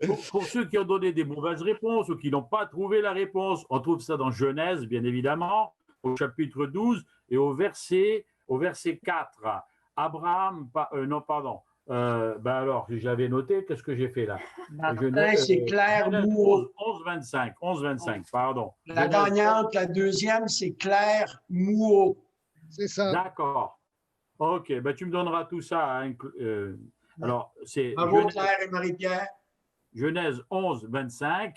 pour ceux qui ont donné des mauvaises réponses ou qui n'ont pas trouvé la réponse, on trouve ça dans Genèse, bien évidemment, au chapitre 12 et au verset 4. Abraham, non, pardon. Alors, j'avais noté, qu'est-ce que j'ai fait là? Martin, c'est Claire Mouot. 11-25, pardon. La gagnante, la deuxième, c'est Claire Mouot. C'est ça. D'accord. Ok, tu me donneras tout ça. Alors, c'est Bravo, Claire et Marie-Pierre. Genèse 11-25.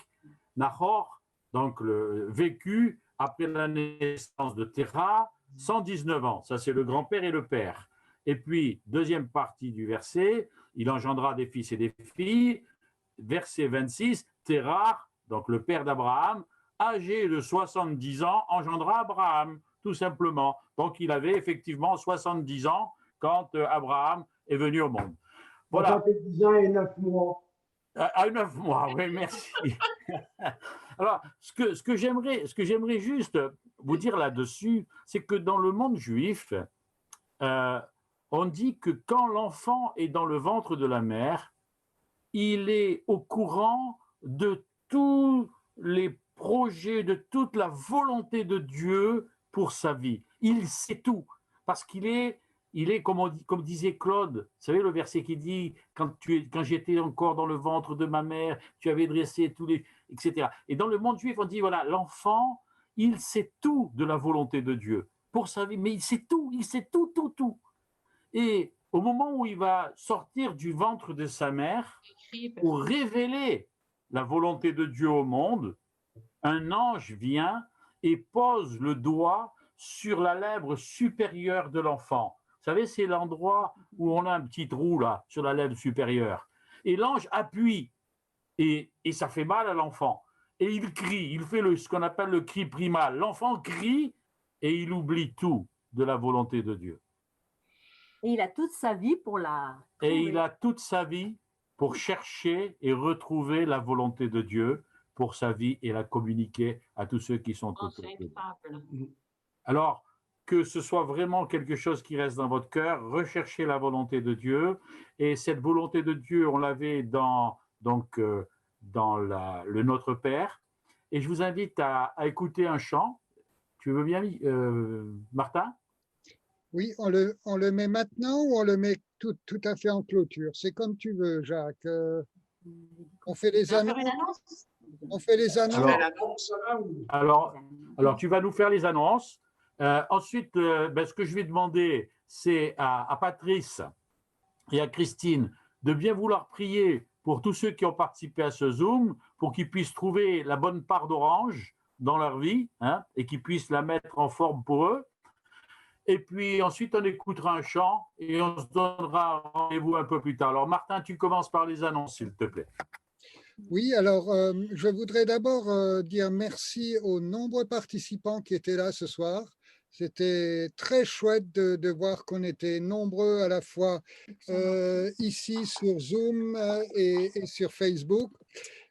Nahor, donc le vécu après la naissance de Terah, 119 ans. Ça, c'est le grand-père et le père. Et puis, deuxième partie du verset, il engendra des fils et des filles. Verset 26, Terah, donc le père d'Abraham, âgé de 70 ans, engendra Abraham, tout simplement. Donc, il avait effectivement 70 ans quand Abraham est venu au monde. Voilà. 70 ans et 9 mois. À 9 mois, oui, merci. Alors, ce que j'aimerais juste vous dire là-dessus, c'est que dans le monde juif, on dit que quand l'enfant est dans le ventre de la mère, il est au courant de tous les projets, de toute la volonté de Dieu pour sa vie. Il sait tout, parce qu'il est comme disait Claude, vous savez le verset qui dit quand j'étais encore dans le ventre de ma mère, tu avais dressé tous les, etc. Et dans le monde juif, on dit voilà, l'enfant, il sait tout de la volonté de Dieu pour sa vie, mais il sait tout, tout. Et au moment où il va sortir du ventre de sa mère pour révéler la volonté de Dieu au monde, un ange vient et pose le doigt sur la lèvre supérieure de l'enfant. Vous savez, c'est l'endroit où on a un petit trou là, sur la lèvre supérieure. Et l'ange appuie et ça fait mal à l'enfant. Et il crie, il fait ce qu'on appelle le cri primal. L'enfant crie et il oublie tout de la volonté de Dieu. Et il a toute sa vie pour Et il a toute sa vie pour chercher et retrouver la volonté de Dieu pour sa vie et la communiquer à tous ceux qui sont autour de lui. Alors, que ce soit vraiment quelque chose qui reste dans votre cœur, recherchez la volonté de Dieu. Et cette volonté de Dieu, on l'avait dans le Notre Père. Et je vous invite à écouter un chant. Tu veux bien, Martin? Oui, on le met maintenant ou on le met tout à fait en clôture? C'est comme tu veux, Jacques. On fait les annonces. On fait les annonces. Alors, tu vas nous faire les annonces. Ensuite, ce que je vais demander, c'est à Patrice et à Christine de bien vouloir prier pour tous ceux qui ont participé à ce Zoom, pour qu'ils puissent trouver la bonne part d'orange dans leur vie, et qu'ils puissent la mettre en forme pour eux. Et puis ensuite, on écoutera un chant et on se donnera rendez-vous un peu plus tard. Alors Martin, tu commences par les annonces, s'il te plaît. Oui, alors je voudrais d'abord dire merci aux nombreux participants qui étaient là ce soir. C'était très chouette de voir qu'on était nombreux à la fois ici sur Zoom et sur Facebook.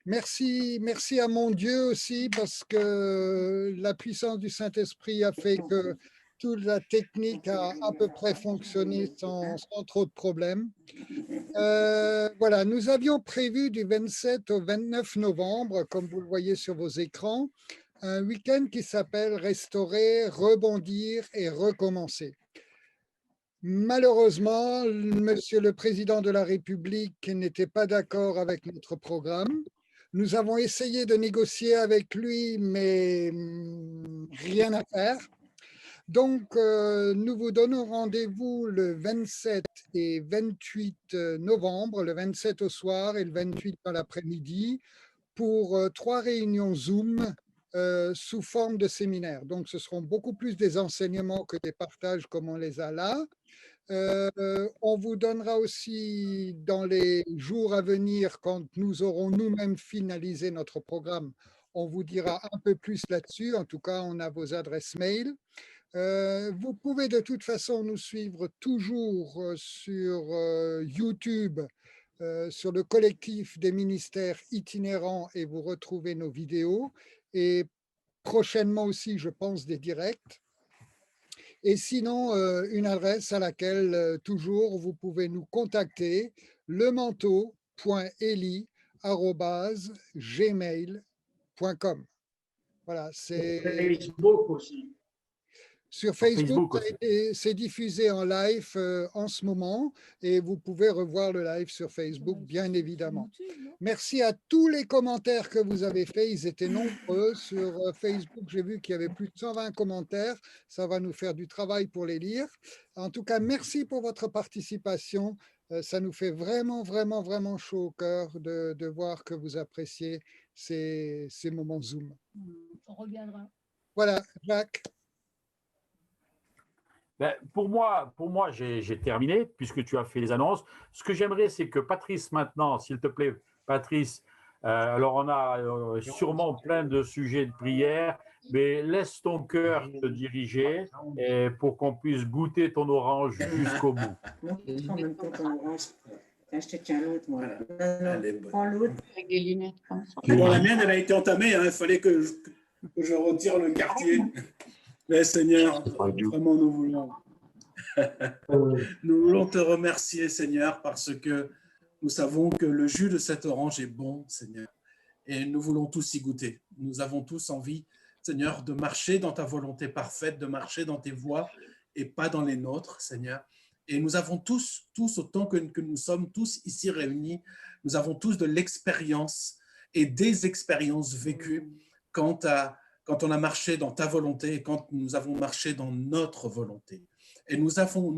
Merci à mon Dieu aussi parce que la puissance du Saint-Esprit a fait que toute la technique a à peu près fonctionné sans trop de problèmes. Voilà, nous avions prévu du 27 au 29 novembre, comme vous le voyez sur vos écrans, un week-end qui s'appelle Restaurer, rebondir et recommencer. Malheureusement, Monsieur le Président de la République n'était pas d'accord avec notre programme. Nous avons essayé de négocier avec lui, mais rien à faire. Donc, nous vous donnons rendez-vous le 27 et 28 novembre, le 27 au soir et le 28 dans l'après-midi, pour 3 réunions Zoom sous forme de séminaire. Donc, ce seront beaucoup plus des enseignements que des partages comme on les a là. On vous donnera aussi dans les jours à venir, quand nous aurons nous-mêmes finalisé notre programme, on vous dira un peu plus là-dessus. En tout cas, on a vos adresses mail. Vous pouvez de toute façon nous suivre toujours sur YouTube, sur le collectif des ministères itinérants, et vous retrouvez nos vidéos. Et prochainement aussi, je pense, des directs. Et sinon, une adresse à laquelle toujours vous pouvez nous contacter, lemanteau.eli@gmail.com. Voilà, c'est Facebook aussi. sur Facebook, c'est diffusé en live en ce moment, et vous pouvez revoir le live sur Facebook, bien évidemment. Merci à tous les commentaires que vous avez faits, ils étaient nombreux. Sur Facebook, j'ai vu qu'il y avait plus de 120 commentaires, ça va nous faire du travail pour les lire. En tout cas, merci pour votre participation, ça nous fait vraiment, vraiment, vraiment chaud au cœur de voir que vous appréciez ces moments Zoom. On reviendra. Voilà, Jacques. Ben, pour moi, j'ai terminé, puisque tu as fait les annonces. Ce que j'aimerais, c'est que Patrice, maintenant, s'il te plaît, Patrice, alors on a sûrement plein de sujets de prière, mais laisse ton cœur te diriger et pour qu'on puisse goûter ton orange jusqu'au bout. En même temps, ton orange. Tiens, je te tiens l'autre, moi. Prends l'autre. Avec des lunettes. Bon, la mienne, elle a été entamée, hein. Il fallait que je retire le quartier. Mais Seigneur, vraiment, nous voulons te remercier, Seigneur, parce que nous savons que le jus de cette orange est bon, Seigneur. Et nous voulons tous y goûter. Nous avons tous envie, Seigneur, de marcher dans ta volonté parfaite, de marcher dans tes voies et pas dans les nôtres, Seigneur. Et nous avons tous autant que nous sommes tous ici réunis, nous avons tous de l'expérience et des expériences vécues quand on a marché dans ta volonté et quand nous avons marché dans notre volonté. Et nous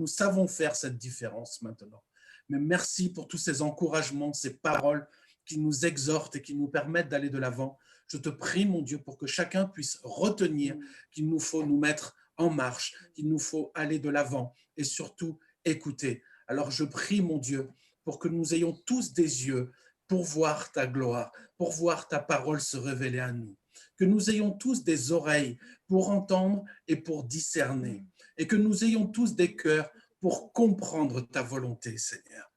savons faire cette différence maintenant. Mais merci pour tous ces encouragements, ces paroles qui nous exhortent et qui nous permettent d'aller de l'avant. Je te prie, mon Dieu, pour que chacun puisse retenir qu'il nous faut nous mettre en marche, qu'il nous faut aller de l'avant et surtout écouter. Alors je prie, mon Dieu, pour que nous ayons tous des yeux pour voir ta gloire, pour voir ta parole se révéler à nous. Que nous ayons tous des oreilles pour entendre et pour discerner, et que nous ayons tous des cœurs pour comprendre ta volonté, Seigneur.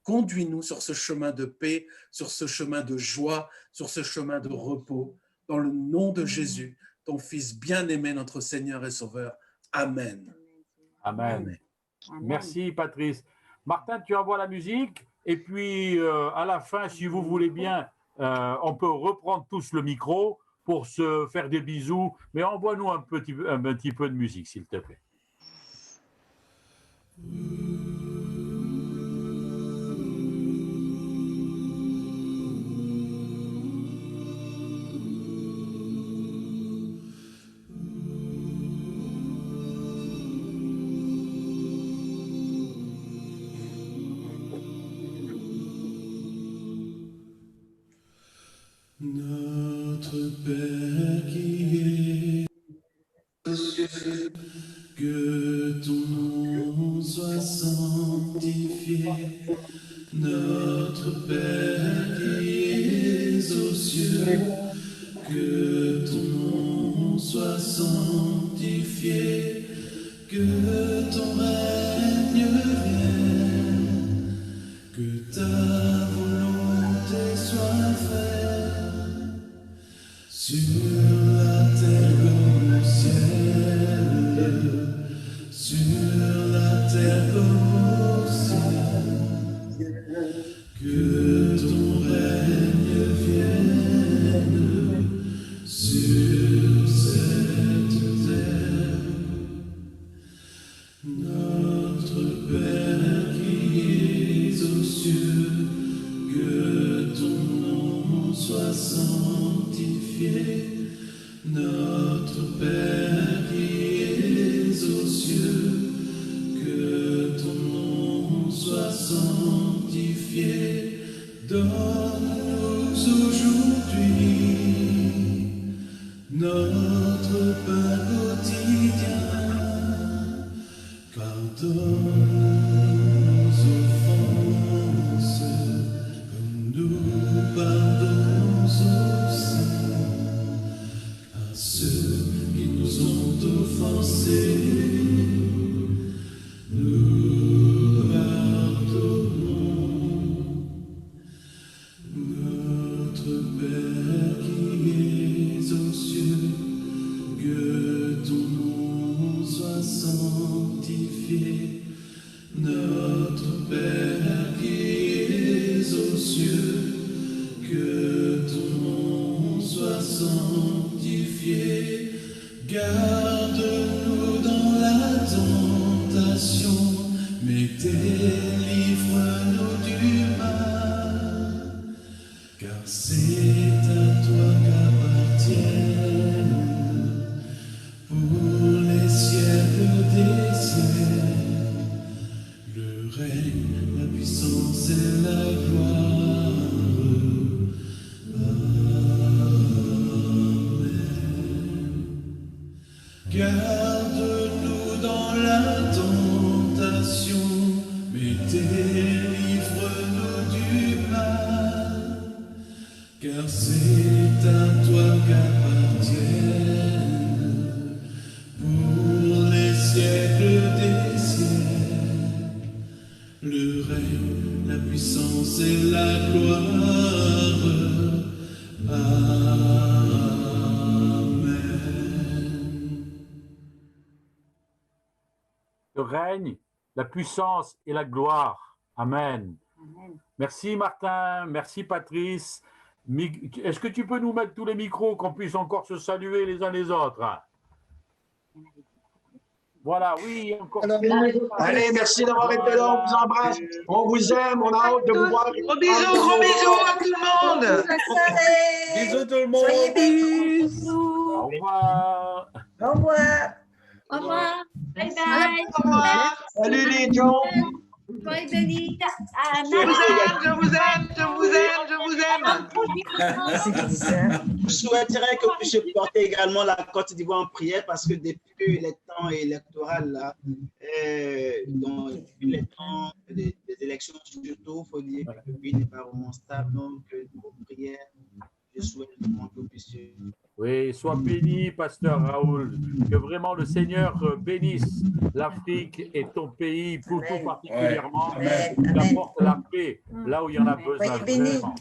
Conduis-nous sur ce chemin de paix, sur ce chemin de joie, sur ce chemin de repos, dans le nom de Jésus, ton Fils bien-aimé, notre Seigneur et Sauveur. Amen. Amen. Merci, Patrice. Martin, tu envoies la musique, et puis à la fin, si vous voulez bien, on peut reprendre tous le micro pour se faire des bisous, mais envoie-nous un petit peu de musique, s'il te plaît. Notre Père qui est aux cieux, que ton nom soit sanctifié. Notre Père qui es aux cieux, que ton nom soit sanctifié, que ton règne vienne, que ta volonté soit faite sur la terre comme au ciel, sur la terre comme au ciel, que ton règne vienne sur cette terre. Notre Père qui es aux cieux, que ton nom soit sanctifié. Notre Père qui es aux cieux, que ton nom soit sanctifié. Donne-nous aujourd'hui notre pain quotidien. Pardonne nos offenses, comme nous pardonnons aussi à ceux qui nous ont offensés. Nous pardonnons. Notre Père qui es aux cieux, que ton nom soit sanctifié. Notre Père qui es aux cieux, que ton nom soit sanctifié. Garde-nous dans la tentation, mais délivre-nous du mal, car c'est à toi qu'appartiennent pour les siècles des siècles le règne, la puissance et la gloire. Garde-nous dans la tentation, mais délivre-nous du mal, car c'est à toi qu'appartiennent pour les siècles des siècles le règne, la puissance et la gloire. Amen. Le règne, la puissance et la gloire. Amen. Amen. Merci Martin, merci Patrice. Est-ce que tu peux nous mettre tous les micros, qu'on puisse encore se saluer les uns les autres? Voilà, oui, encore. Allez, merci d'avoir été là, on vous embrasse, on vous aime, on a hâte de vous voir. Gros bisous à tout le monde. Bisous tout le monde. Soyez bénis. Au revoir. Au revoir. Au revoir. Bye bye. Au revoir. Salut les gens. Soyez bénis. Je vous aime, je vous aime, je vous aime, je vous aime. Je souhaiterais que vous puissiez porter également la Côte d'Ivoire en prière parce que depuis les temps électoraux, là, depuis les temps des élections, surtout, il faut dire que le pays n'est pas vraiment stable. Donc, vos prières, je souhaite vraiment que vous puissiez. Oui, sois béni, pasteur Raoul. Que vraiment le Seigneur bénisse l'Afrique et ton pays, pour tout particulièrement. Il apporte la paix là où il y en a besoin. Soyez bénis. Vraiment.